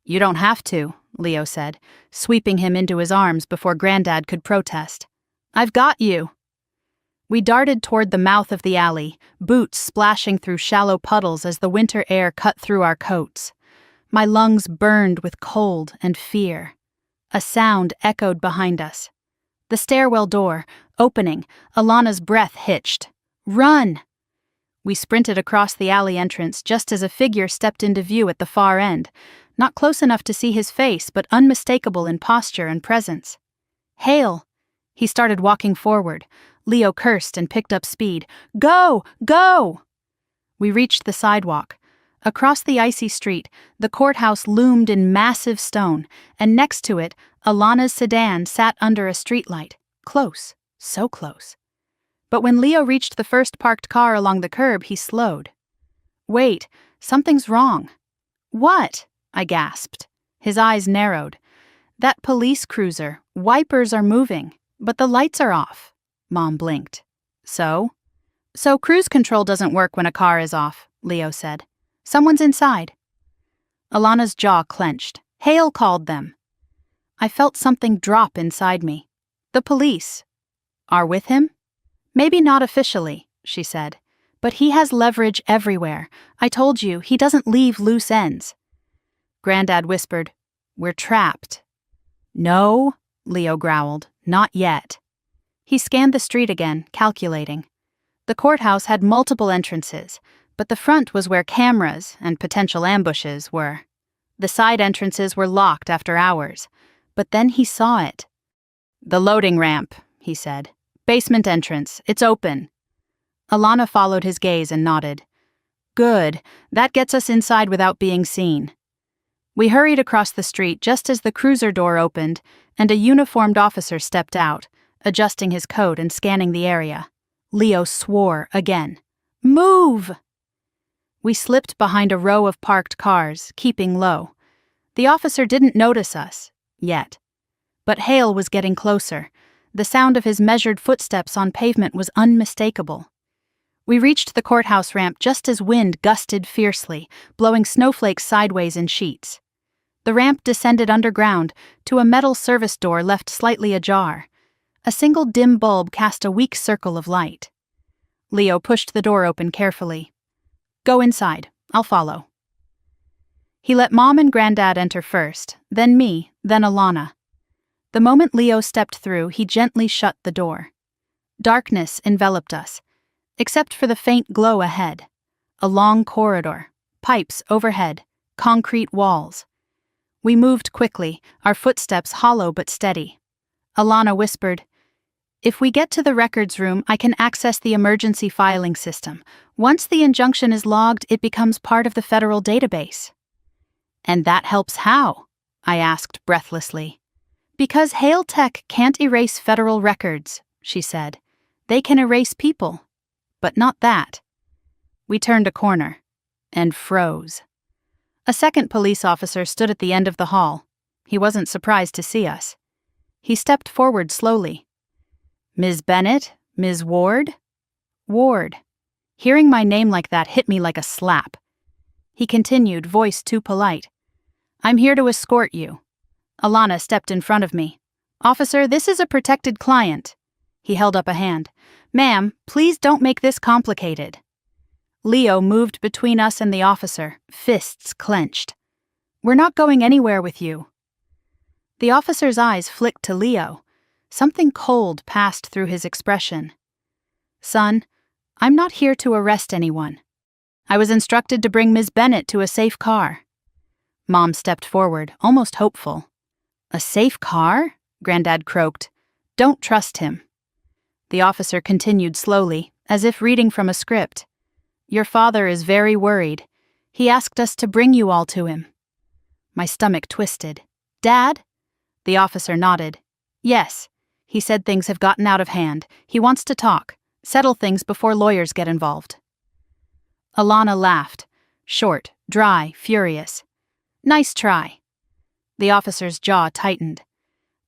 "You don't have to," Leo said, sweeping him into his arms before Granddad could protest. "I've got you." We darted toward the mouth of the alley, boots splashing through shallow puddles as the winter air cut through our coats. My lungs burned with cold and fear. A sound echoed behind us. The stairwell door, opening, Alana's breath hitched. "Run!" We sprinted across the alley entrance just as a figure stepped into view at the far end, not close enough to see his face but unmistakable in posture and presence. "Hale!" He started walking forward. Leo cursed and picked up speed. "Go! Go!" We reached the sidewalk. Across the icy street, the courthouse loomed in massive stone, and next to it, Alana's sedan sat under a streetlight, close, So close. But when Leo reached the first parked car along the curb, he slowed. Wait, something's wrong. What? I gasped. His eyes narrowed. That police cruiser, wipers are moving, but the lights are off. Mom blinked. So? So cruise control doesn't work when a car is off, Leo said. Someone's inside. Alana's jaw clenched. Hale called them. I felt something drop inside me. The police. Are with him? Maybe not officially, she said. But he has leverage everywhere. I told you, he doesn't leave loose ends. Granddad whispered, We're trapped. No, Leo growled, not yet. He scanned the street again, calculating. The courthouse had multiple entrances, but the front was where cameras and potential ambushes were. The side entrances were locked after hours, but then he saw it. The loading ramp, he said. Basement entrance, it's open. Alana followed his gaze and nodded. Good, that gets us inside without being seen. We hurried across the street just as the cruiser door opened and a uniformed officer stepped out, adjusting his coat and scanning the area. Leo swore again. Move! We slipped behind a row of parked cars, keeping low. The officer didn't notice us, yet. But Hale was getting closer. The sound of his measured footsteps on pavement was unmistakable. We reached the courthouse ramp just as wind gusted fiercely, blowing snowflakes sideways in sheets. The ramp descended underground to a metal service door left slightly ajar. A single dim bulb cast a weak circle of light. Leo pushed the door open carefully. Go inside. I'll follow. He let Mom and Granddad enter first, then me, then Alana. The moment Leo stepped through, he gently shut the door. Darkness enveloped us, except for the faint glow ahead. A long corridor, pipes overhead, concrete walls. We moved quickly, our footsteps hollow but steady. Alana whispered, If we get to the records room, I can access the emergency filing system. Once the injunction is logged, it becomes part of the federal database. And that helps how? I asked breathlessly. Because Hale Tech can't erase federal records, she said. They can erase people, but not that. We turned a corner and froze. A second police officer stood at the end of the hall. He wasn't surprised to see us. He stepped forward slowly. Ms. Bennett? Ms. Ward? Ward. Hearing my name like that hit me like a slap. He continued, voice too polite. I'm here to escort you. Alana stepped in front of me. Officer, this is a protected client. He held up a hand. Ma'am, please don't make this complicated. Leo moved between us and the officer, fists clenched. We're not going anywhere with you. The officer's eyes flicked to Leo. Something cold passed through his expression. Son, I'm not here to arrest anyone. I was instructed to bring Ms. Bennett to a safe car. Mom stepped forward, almost hopeful. A safe car? Granddad croaked. Don't trust him. The officer continued slowly, as if reading from a script. Your father is very worried. He asked us to bring you all to him. My stomach twisted. Dad? The officer nodded. Yes. He said things have gotten out of hand. He wants to talk, settle things before lawyers get involved. Alana laughed. Short, dry, furious. Nice try. The officer's jaw tightened.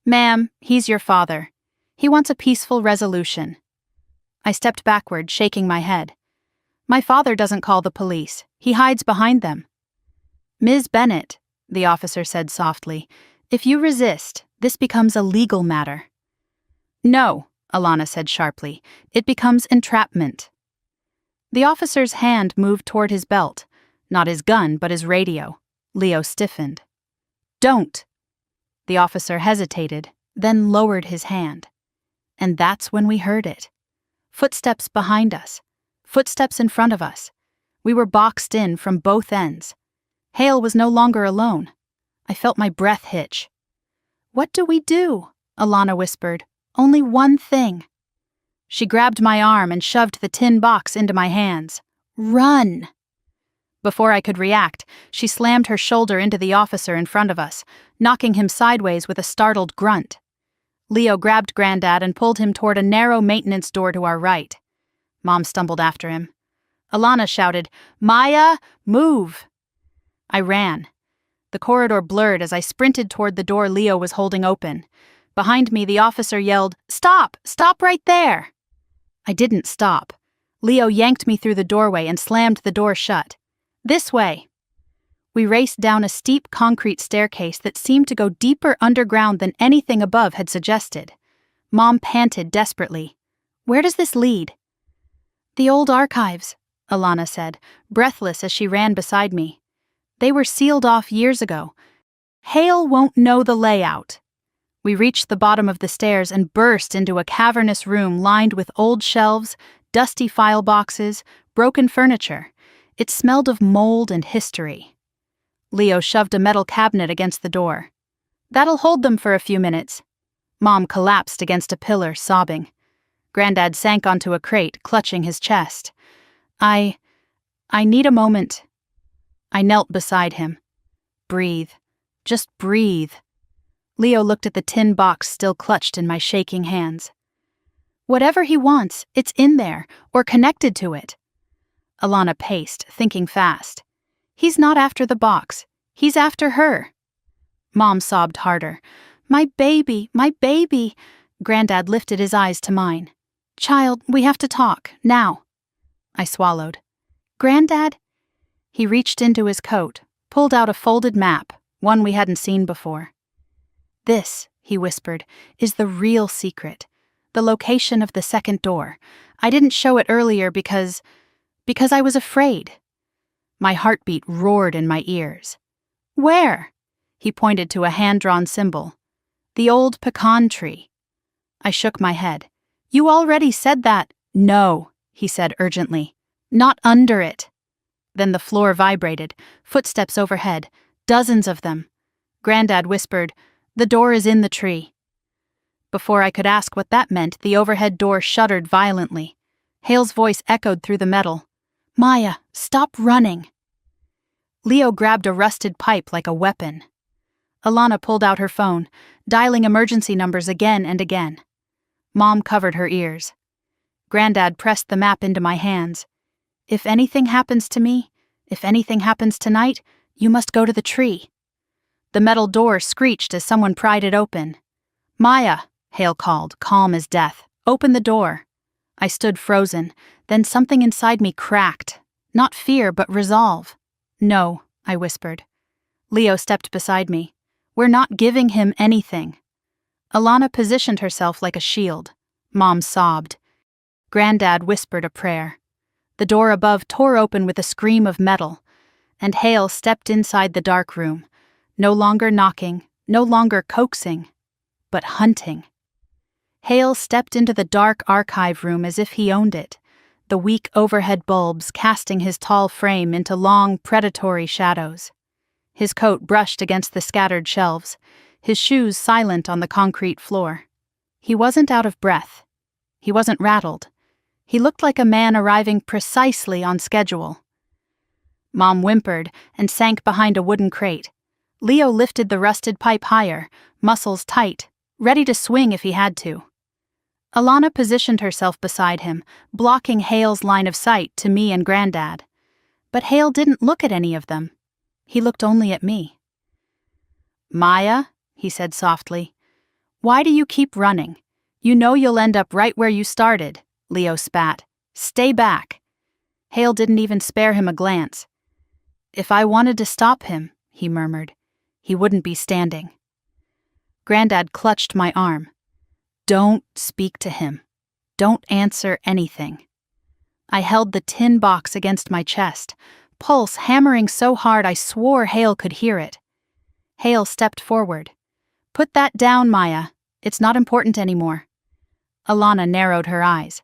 Ma'am, he's your father. He wants a peaceful resolution. I stepped backward, shaking my head. My father doesn't call the police. He hides behind them. Ms. Bennett, the officer said softly, if you resist, this becomes a legal matter. No, Alana said sharply. It becomes entrapment. The officer's hand moved toward his belt. Not his gun, but his radio. Leo stiffened. Don't. The officer hesitated, then lowered his hand. And that's when we heard it. Footsteps behind us. Footsteps in front of us. We were boxed in from both ends. Hale was no longer alone. I felt my breath hitch. What do we do? Alana whispered. Only one thing. She grabbed my arm and shoved the tin box into my hands. Run! Before I could react, she slammed her shoulder into the officer in front of us, knocking him sideways with a startled grunt. Leo grabbed Granddad and pulled him toward a narrow maintenance door to our right. Mom stumbled after him. Alana shouted, "Maya, move!" I ran. The corridor blurred as I sprinted toward the door Leo was holding open. Behind me, the officer yelled, "Stop! Stop right there!" I didn't stop. Leo yanked me through the doorway and slammed the door shut. "This way." We raced down a steep concrete staircase that seemed to go deeper underground than anything above had suggested. Mom panted desperately. "Where does this lead?" "The old archives," Alana said, breathless as she ran beside me. "They were sealed off years ago. Hale won't know the layout." We reached the bottom of the stairs and burst into a cavernous room lined with old shelves, dusty file boxes, broken furniture. It smelled of mold and history. Leo shoved a metal cabinet against the door. "That'll hold them for a few minutes." Mom collapsed against a pillar, sobbing. Granddad sank onto a crate, clutching his chest. I need a moment." I knelt beside him. "Breathe. Just breathe." Leo looked at the tin box still clutched in my shaking hands. "Whatever he wants, it's in there, or connected to it." Alana paced, thinking fast. "He's not after the box. He's after her." Mom sobbed harder. My baby, my baby." Granddad lifted his eyes to mine. "Child, we have to talk, now." I swallowed. "Granddad?" He reached into his coat, pulled out a folded map, one we hadn't seen before. "This," he whispered, "is the real secret. The location of the second door. I didn't show it earlier because I was afraid." My heartbeat roared in my ears. "Where?" He pointed to a hand-drawn symbol. "The old pecan tree." I shook my head. "You already said that." "No," he said urgently. "Not under it." Then the floor vibrated, footsteps overhead, dozens of them. Granddad whispered, "The door is in the tree." Before I could ask what that meant, the overhead door shuddered violently. Hale's voice echoed through the metal. "Maya, stop running." Leo grabbed a rusted pipe like a weapon. Alana pulled out her phone, dialing emergency numbers again and again. Mom covered her ears. Granddad pressed the map into my hands. "If anything happens to me, if anything happens tonight, you must go to the tree." The metal door screeched as someone pried it open. "Maya," Hale called, calm as death. "Open the door." I stood frozen, then something inside me cracked. Not fear, but resolve. "No," I whispered. Leo stepped beside me. "We're not giving him anything." Alana positioned herself like a shield. Mom sobbed. Granddad whispered a prayer. The door above tore open with a scream of metal, and Hale stepped inside the dark room, no longer knocking, no longer coaxing, but hunting. Hale stepped into the dark archive room as if he owned it, the weak overhead bulbs casting his tall frame into long, predatory shadows. His coat brushed against the scattered shelves, his shoes silent on the concrete floor. He wasn't out of breath. He wasn't rattled. He looked like a man arriving precisely on schedule. Mom whimpered and sank behind a wooden crate. Leo lifted the rusted pipe higher, muscles tight, ready to swing if he had to. Alana positioned herself beside him, blocking Hale's line of sight to me and Granddad. But Hale didn't look at any of them. He looked only at me. "Maya," he said softly, "why do you keep running? You know you'll end up right where you started." Leo spat. "Stay back." Hale didn't even spare him a glance. "If I wanted to stop him," he murmured, "he wouldn't be standing." Granddad clutched my arm. "Don't speak to him. Don't answer anything." I held the tin box against my chest, pulse hammering so hard I swore Hale could hear it. Hale stepped forward. "Put that down, Maya. It's not important anymore." Alana narrowed her eyes.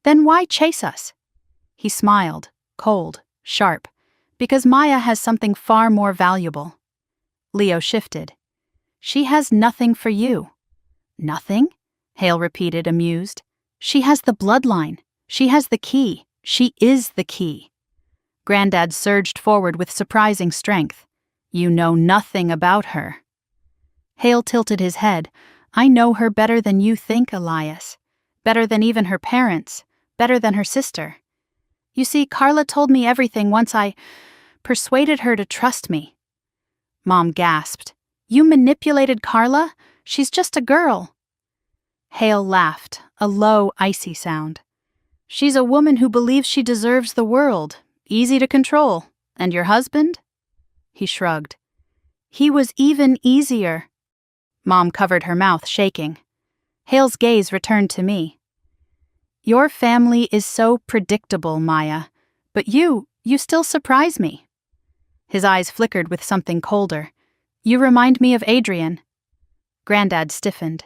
"Then why chase us?" He smiled, cold, sharp, "Because Maya has something far more valuable." Leo shifted. "She has nothing for you." "Nothing?" Hale repeated, amused. "She has the bloodline. She has the key. She is the key." Granddad surged forward with surprising strength. "You know nothing about her." Hale tilted his head, I know her better than you think, Elias. Better than even her parents. Better than her sister. You see, Carla told me everything once I persuaded her to trust me. Mom gasped. You manipulated Carla? She's just a girl. Hale laughed, a low, icy sound. She's a woman who believes she deserves the world. Easy to control. And your husband? He shrugged. He was even easier. Mom covered her mouth, shaking. Hale's gaze returned to me. Your family is so predictable, Maya. But you still surprise me. His eyes flickered with something colder. You remind me of Adrian. Granddad stiffened.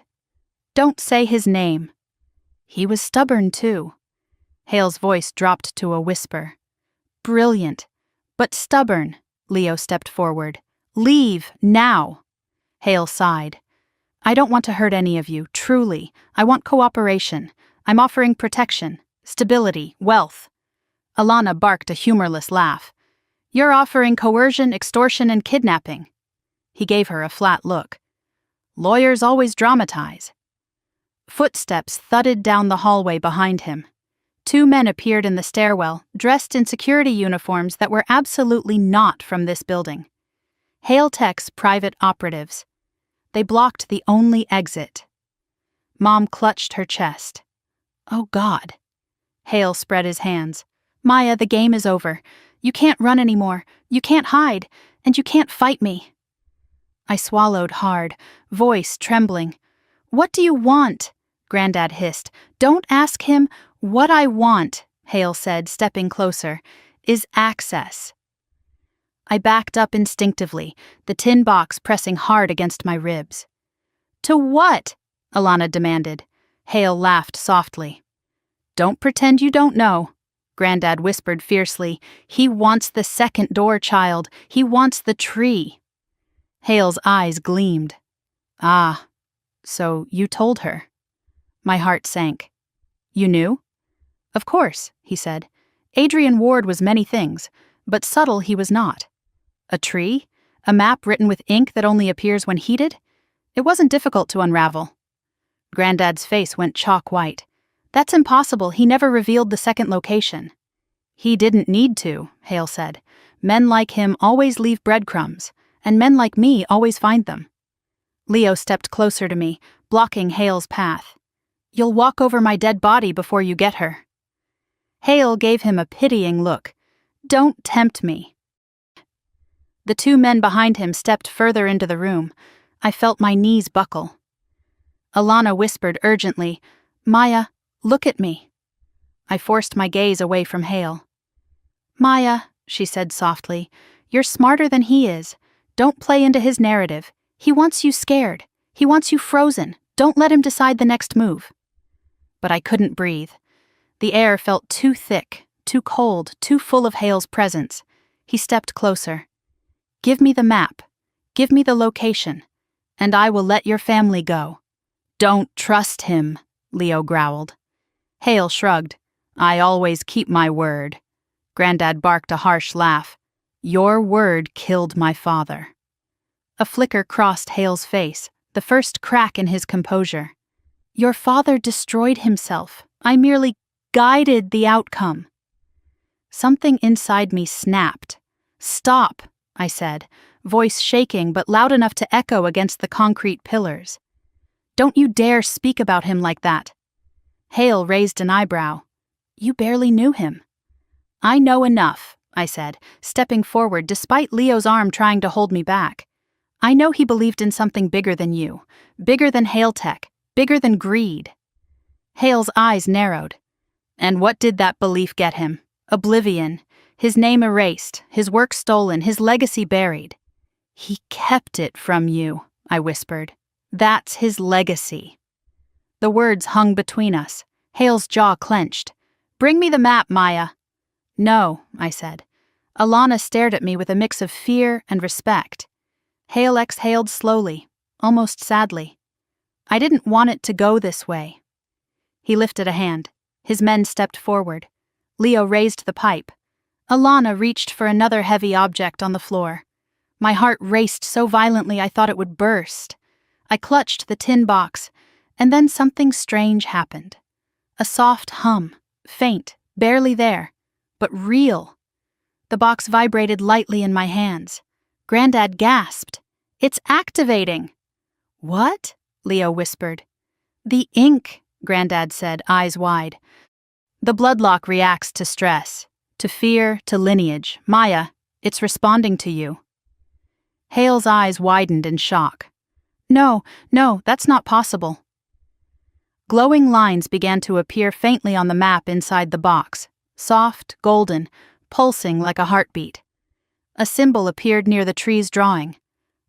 Don't say his name. He was stubborn, too. Hale's voice dropped to a whisper. Brilliant, but stubborn. Leo stepped forward. Leave, now. Hale sighed. I don't want to hurt any of you, truly. I want cooperation. I'm offering protection, stability, wealth. Alana barked a humorless laugh. You're offering coercion, extortion, and kidnapping. He gave her a flat look. Lawyers always dramatize. Footsteps thudded down the hallway behind him. 2 men appeared in the stairwell, dressed in security uniforms that were absolutely not from this building. Hale Tech's private operatives. They blocked the only exit. Mom clutched her chest. Oh, God. Hale spread his hands. Maya, the game is over. You can't run anymore. You can't hide. And you can't fight me. I swallowed hard, voice trembling. What do you want? Granddad hissed. Don't ask him. What I want, Hale said, stepping closer, is access. I backed up instinctively, the tin box pressing hard against my ribs. To what? Alana demanded. Hale laughed softly. Don't pretend you don't know. Granddad whispered fiercely. He wants the second door, child. He wants the tree. Hale's eyes gleamed. Ah, so you told her. My heart sank. You knew? Of course, he said. Adrian Ward was many things, but subtle he was not. A tree? A map written with ink that only appears when heated? It wasn't difficult to unravel. Granddad's face went chalk white. That's impossible. He never revealed the second location. He didn't need to, Hale said. Men like him always leave breadcrumbs, and men like me always find them. Leo stepped closer to me, blocking Hale's path. You'll walk over my dead body before you get her. Hale gave him a pitying look. Don't tempt me. The 2 men behind him stepped further into the room. I felt my knees buckle. Alana whispered urgently, Maya, look at me. I forced my gaze away from Hale. Maya, she said softly, you're smarter than he is. Don't play into his narrative. He wants you scared. He wants you frozen. Don't let him decide the next move. But I couldn't breathe. The air felt too thick, too cold, too full of Hale's presence. He stepped closer. Give me the map. Give me the location. And I will let your family go. Don't trust him, Leo growled. Hale shrugged. I always keep my word. Granddad barked a harsh laugh. Your word killed my father. A flicker crossed Hale's face, the first crack in his composure. Your father destroyed himself. I merely guided the outcome. Something inside me snapped. Stop, I said, voice shaking but loud enough to echo against the concrete pillars. Don't you dare speak about him like that. Hale raised an eyebrow. You barely knew him. I know enough, I said, stepping forward despite Leo's arm trying to hold me back. I know he believed in something bigger than you, bigger than Hale Tech, bigger than greed. Hale's eyes narrowed. And what did that belief get him? Oblivion, his name erased, his work stolen, his legacy buried. He kept it from you, I whispered. That's his legacy. The words hung between us. Hale's jaw clenched. Bring me the map, Maya. No, I said. Alana stared at me with a mix of fear and respect. Hale exhaled slowly, almost sadly. I didn't want it to go this way. He lifted a hand. His men stepped forward. Leo raised the pipe. Alana reached for another heavy object on the floor. My heart raced so violently I thought it would burst. I clutched the tin box, and then something strange happened. A soft hum, faint, barely there, but real. The box vibrated lightly in my hands. Granddad gasped. "It's activating!" "What?" Leo whispered. "The ink," Granddad said, eyes wide. "The bloodlock reacts to stress, to fear, to lineage. Maya, it's responding to you." Hale's eyes widened in shock. No, that's not possible." Glowing lines began to appear faintly on the map inside the box, soft, golden, pulsing like a heartbeat. A symbol appeared near the tree's drawing.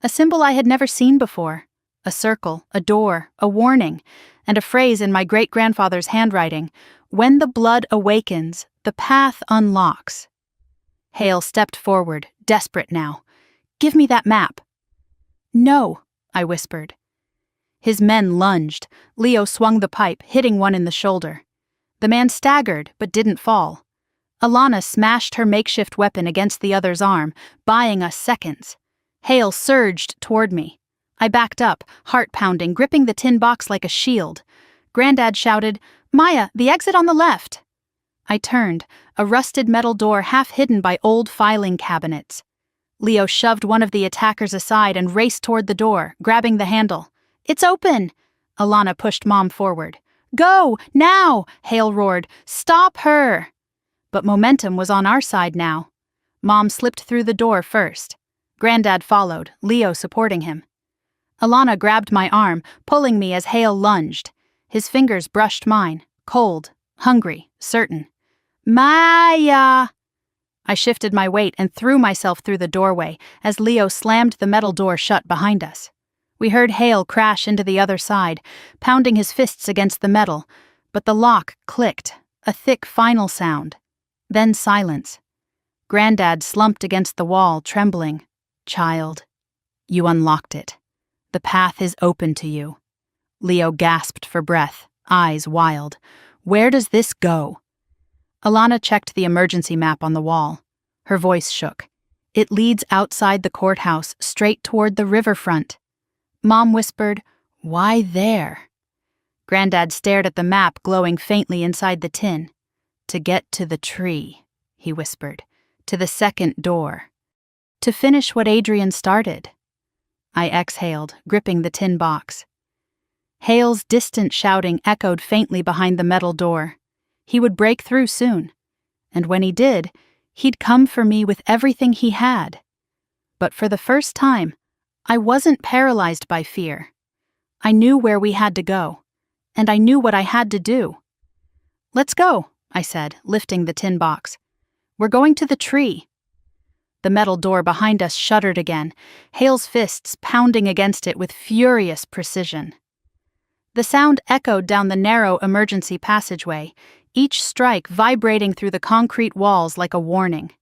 A symbol I had never seen before. A circle, a door, a warning, and a phrase in my great-grandfather's handwriting: "When the blood awakens, the path unlocks." Hale stepped forward, desperate now. "Give me that map." "No," I whispered. His men lunged. Leo swung the pipe, hitting one in the shoulder. The man staggered, but didn't fall. Alana smashed her makeshift weapon against the other's arm, buying us seconds. Hale surged toward me. I backed up, heart pounding, gripping the tin box like a shield. Granddad shouted, "Maya, the exit on the left!" I turned, a rusted metal door half hidden by old filing cabinets. Leo shoved one of the attackers aside and raced toward the door, grabbing the handle. "It's open!" Alana pushed Mom forward. "Go, now!" Hale roared. "Stop her!" But momentum was on our side now. Mom slipped through the door first. Granddad followed, Leo supporting him. Alana grabbed my arm, pulling me as Hale lunged. His fingers brushed mine, cold, hungry, certain. "Maya!" I shifted my weight and threw myself through the doorway as Leo slammed the metal door shut behind us. We heard Hale crash into the other side, pounding his fists against the metal, but the lock clicked, a thick final sound. Then silence. Granddad slumped against the wall, trembling. "Child, you unlocked it. The path is open to you." Leo gasped for breath, eyes wild. "Where does this go?" Alana checked the emergency map on the wall. Her voice shook. "It leads outside the courthouse, straight toward the riverfront." Mom whispered, "Why there?" Granddad stared at the map glowing faintly inside the tin. "To get to the tree," he whispered. "To the second door. To finish what Adrian started." I exhaled, gripping the tin box. Hale's distant shouting echoed faintly behind the metal door. He would break through soon. And when he did, he'd come for me with everything he had. But for the first time, I wasn't paralyzed by fear. I knew where we had to go, and I knew what I had to do. "Let's go," I said, lifting the tin box. "We're going to the tree." The metal door behind us shuddered again, Hale's fists pounding against it with furious precision. The sound echoed down the narrow emergency passageway, each strike vibrating through the concrete walls like a warning.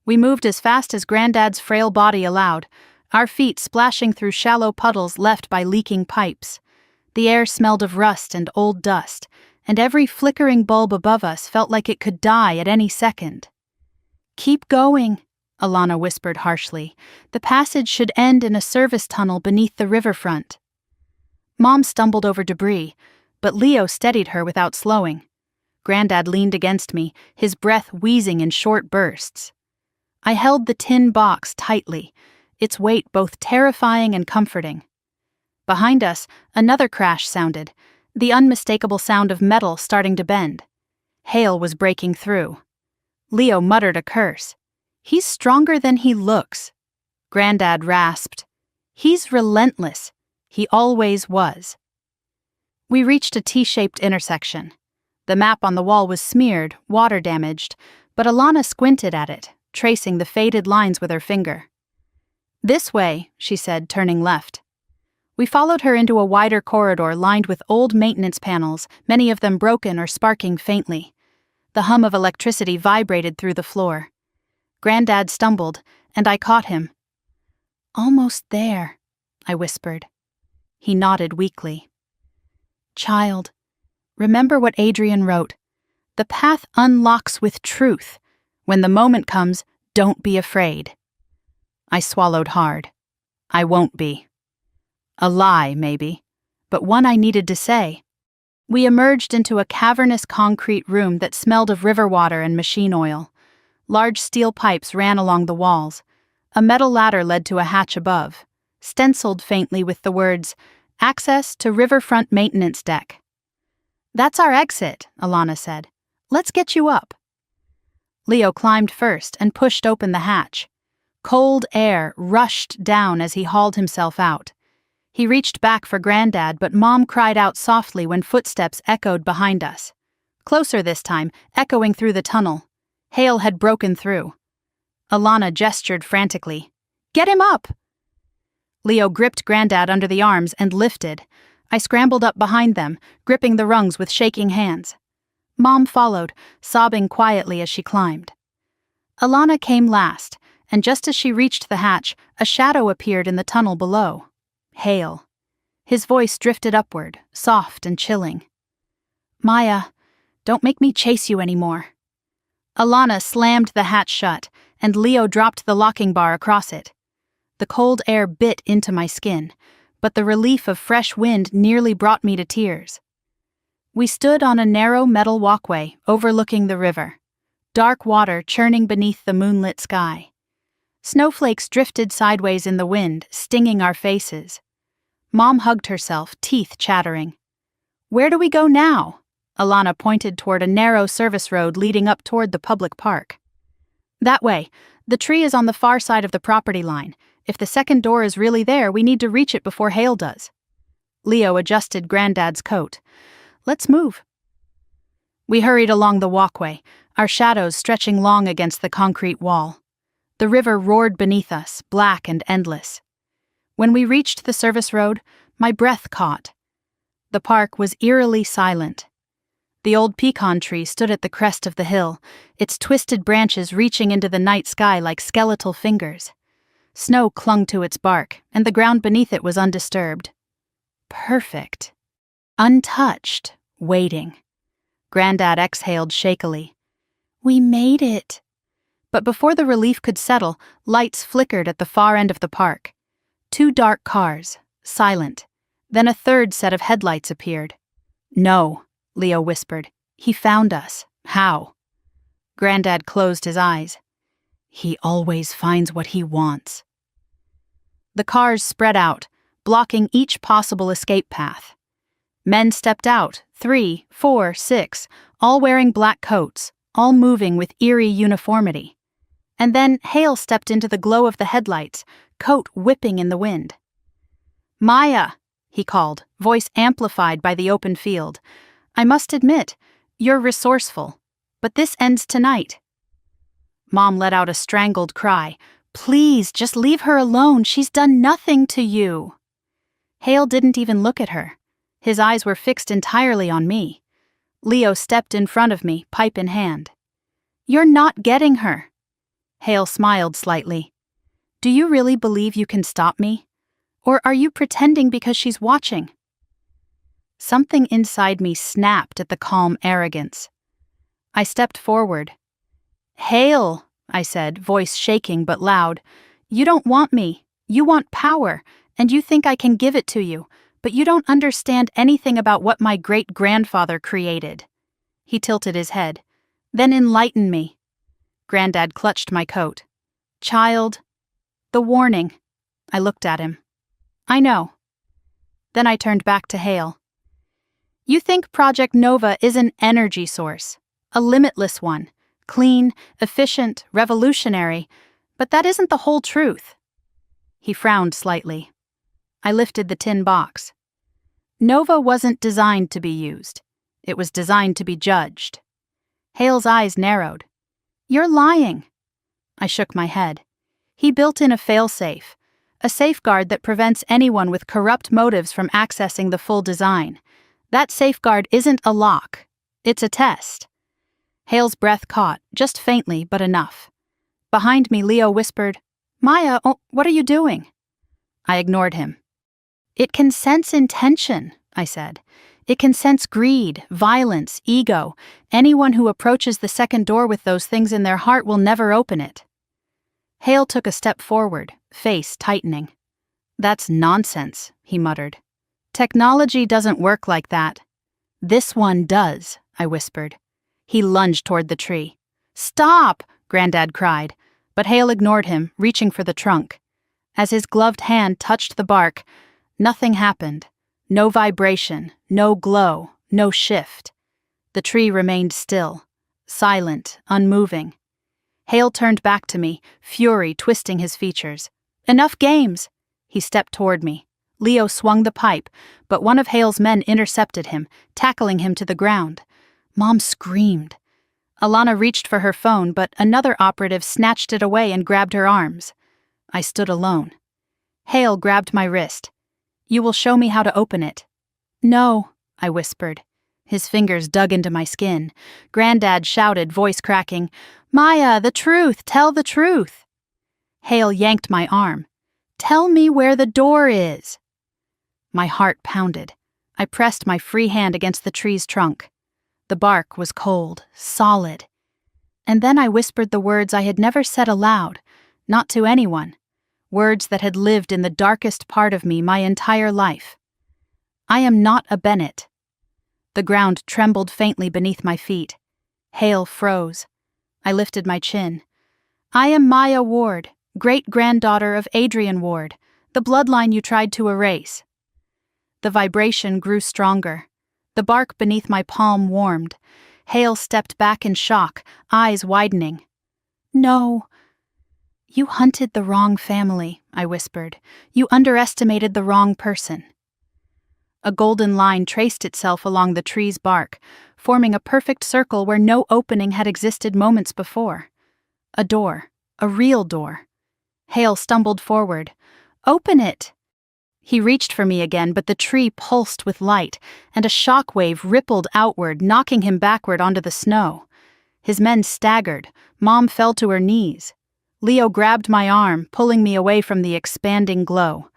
We moved as fast as Granddad's frail body allowed, our feet splashing through shallow puddles left by leaking pipes. The air smelled of rust and old dust, and every flickering bulb above us felt like it could die at any second. "Keep going," Alana whispered harshly. "The passage should end in a service tunnel beneath the riverfront." Mom stumbled over debris, but Leo steadied her without slowing. Granddad leaned against me, his breath wheezing in short bursts. I held the tin box tightly, its weight both terrifying and comforting. Behind us, another crash sounded, the unmistakable sound of metal starting to bend. Hale was breaking through. Leo muttered a curse. "He's stronger than he looks." Granddad rasped. "He's relentless. He always was." We reached a T-shaped intersection. The map on the wall was smeared, water-damaged, but Alana squinted at it, tracing the faded lines with her finger. "This way," she said, turning left. We followed her into a wider corridor lined with old maintenance panels, many of them broken or sparking faintly. The hum of electricity vibrated through the floor. Granddad stumbled, and I caught him. "Almost there," I whispered. He nodded weakly. "Child, remember what Adrian wrote. The path unlocks with truth. When the moment comes, don't be afraid." I swallowed hard. "I won't be." A lie, maybe, but one I needed to say. We emerged into a cavernous concrete room that smelled of river water and machine oil. Large steel pipes ran along the walls. A metal ladder led to a hatch above, stenciled faintly with the words, "Access to Riverfront Maintenance Deck." "That's our exit," Alana said. "Let's get you up." Leo climbed first and pushed open the hatch. Cold air rushed down as he hauled himself out. He reached back for Granddad, but Mom cried out softly when footsteps echoed behind us. Closer this time, echoing through the tunnel. Hale had broken through. Alana gestured frantically. "Get him up!" Leo gripped Granddad under the arms and lifted. I scrambled up behind them, gripping the rungs with shaking hands. Mom followed, sobbing quietly as she climbed. Alana came last, and just as she reached the hatch, a shadow appeared in the tunnel below. Hale. His voice drifted upward, soft and chilling. "Maya, don't make me chase you anymore." Alana slammed the hatch shut, and Leo dropped the locking bar across it. The cold air bit into my skin, but the relief of fresh wind nearly brought me to tears. We stood on a narrow metal walkway overlooking the river, dark water churning beneath the moonlit sky. Snowflakes drifted sideways in the wind, stinging our faces. Mom hugged herself, teeth chattering. "Where do we go now?" Alana pointed toward a narrow service road leading up toward the public park. "That way. The tree is on the far side of the property line. If the second door is really there, we need to reach it before Hale does." Leo adjusted Granddad's coat. "Let's move." We hurried along the walkway, our shadows stretching long against the concrete wall. The river roared beneath us, black and endless. When we reached the service road, my breath caught. The park was eerily silent. The old pecan tree stood at the crest of the hill, its twisted branches reaching into the night sky like skeletal fingers. Snow clung to its bark, and the ground beneath it was undisturbed. Perfect. Untouched, waiting. Granddad exhaled shakily. "We made it." But before the relief could settle, lights flickered at the far end of the park. 2 dark cars, silent. Then a third set of headlights appeared. "No," Leo whispered. "He found us. How?" Granddad closed his eyes. "He always finds what he wants." The cars spread out, blocking each possible escape path. Men stepped out, 3, 4, 6, all wearing black coats, all moving with eerie uniformity. And then Hale stepped into the glow of the headlights, coat whipping in the wind. "Maya," he called, voice amplified by the open field. "I must admit, you're resourceful, but this ends tonight." Mom let out a strangled cry. "Please, just leave her alone. She's done nothing to you." Hale didn't even look at her. His eyes were fixed entirely on me. Leo stepped in front of me, pipe in hand. "You're not getting her." Hale smiled slightly. "Do you really believe you can stop me? Or are you pretending because she's watching?" Something inside me snapped at the calm arrogance. I stepped forward. "Hale," I said, voice shaking but loud, "you don't want me. You want power, and you think I can give it to you, but you don't understand anything about what my great-grandfather created." He tilted his head. "Then enlighten me." Granddad clutched my coat. "Child." "The warning." I looked at him. "I know." Then I turned back to Hale. "You think Project Nova is an energy source, a limitless one, clean, efficient, revolutionary, but that isn't the whole truth." He frowned slightly. I lifted the tin box. Nova wasn't designed to be used. It was designed to be judged. Hale's eyes narrowed. "You're lying." I shook my head. He built in a failsafe, a safeguard that prevents anyone with corrupt motives from accessing the full design. That safeguard isn't a lock. It's a test. Hale's breath caught, just faintly, but enough. Behind me, Leo whispered, "Maya, what are you doing?" I ignored him. "It can sense intention," I said. "It can sense greed, violence, ego. Anyone who approaches the second door with those things in their heart will never open it." Hale took a step forward, face tightening. "That's nonsense," he muttered. Technology doesn't work like that. This one does, I whispered. He lunged toward the tree. Stop! Granddad cried, but Hale ignored him, reaching for the trunk. As his gloved hand touched the bark, nothing happened. No vibration, no glow, no shift. The tree remained still, silent, unmoving. Hale turned back to me, fury twisting his features. Enough games! He stepped toward me. Leo swung the pipe, but one of Hale's men intercepted him, tackling him to the ground. Mom screamed. Alana reached for her phone, but another operative snatched it away and grabbed her arms. I stood alone. Hale grabbed my wrist. You will show me how to open it. No, I whispered. His fingers dug into my skin. Granddad shouted, voice cracking, Maya, the truth, tell the truth. Hale yanked my arm. Tell me where the door is. My heart pounded. I pressed my free hand against the tree's trunk. The bark was cold, solid. And then I whispered the words I had never said aloud, not to anyone, words that had lived in the darkest part of me my entire life. I am not a Bennett. The ground trembled faintly beneath my feet. Hale froze. I lifted my chin. I am Maya Ward, great-granddaughter of Adrian Ward, the bloodline you tried to erase. The vibration grew stronger. The bark beneath my palm warmed. Hale stepped back in shock, eyes widening. No. You hunted the wrong family, I whispered. You underestimated the wrong person. A golden line traced itself along the tree's bark, forming a perfect circle where no opening had existed moments before. A door. A real door. Hale stumbled forward. Open it! He reached for me again, but the tree pulsed with light, and a shockwave rippled outward, knocking him backward onto the snow. His men staggered. Mom fell to her knees. Leo grabbed my arm, pulling me away from the expanding glow.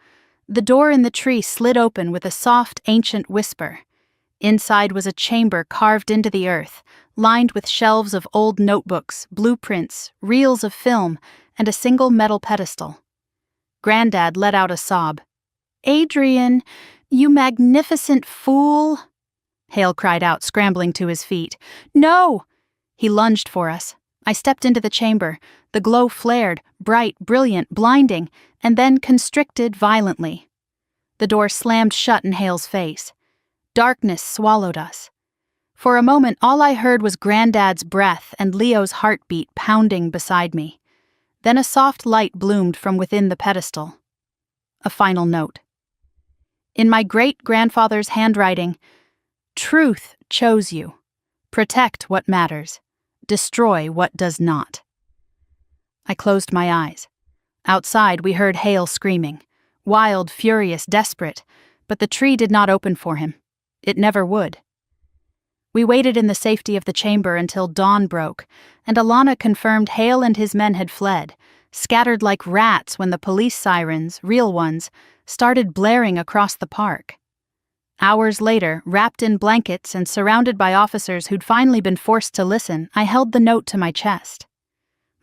The door in the tree slid open with a soft, ancient whisper. Inside was a chamber carved into the earth, lined with shelves of old notebooks, blueprints, reels of film, and a single metal pedestal. Granddad let out a sob. Adrian, you magnificent fool! Hale cried out, scrambling to his feet. No! He lunged for us. I stepped into the chamber. The glow flared, bright, brilliant, blinding, and then constricted violently. The door slammed shut in Hale's face. Darkness swallowed us. For a moment, all I heard was Granddad's breath and Leo's heartbeat pounding beside me. Then a soft light bloomed from within the pedestal. A final note. In my great-grandfather's handwriting, truth chose you. Protect what matters. Destroy what does not. I closed my eyes. Outside, we heard Hale screaming. Wild, furious, desperate, but the tree did not open for him. It never would. We waited in the safety of the chamber until dawn broke, and Alana confirmed Hale and his men had fled, scattered like rats when the police sirens, real ones, started blaring across the park. Hours later, wrapped in blankets and surrounded by officers who'd finally been forced to listen, I held the note to my chest.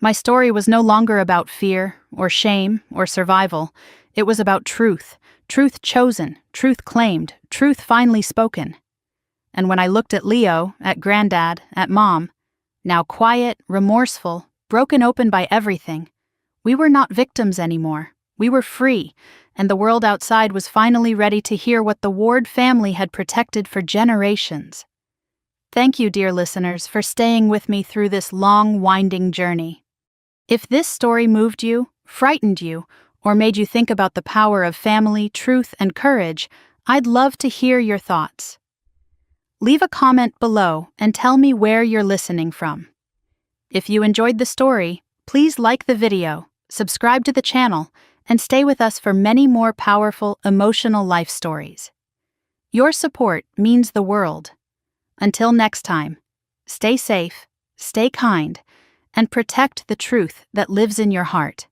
My story was no longer about fear, or shame, or survival. It was about truth. Truth chosen, truth claimed, truth finally spoken. And when I looked at Leo, at Granddad, at Mom, now quiet, remorseful, broken open by everything, we were not victims anymore. We were free, and the world outside was finally ready to hear what the Ward family had protected for generations. Thank you, dear listeners, for staying with me through this long, winding journey. If this story moved you, frightened you, or made you think about the power of family, truth, and courage, I'd love to hear your thoughts. Leave a comment below and tell me where you're listening from. If you enjoyed the story, please like the video, subscribe to the channel, and stay with us for many more powerful, emotional life stories. Your support means the world. Until next time, stay safe, stay kind, and protect the truth that lives in your heart.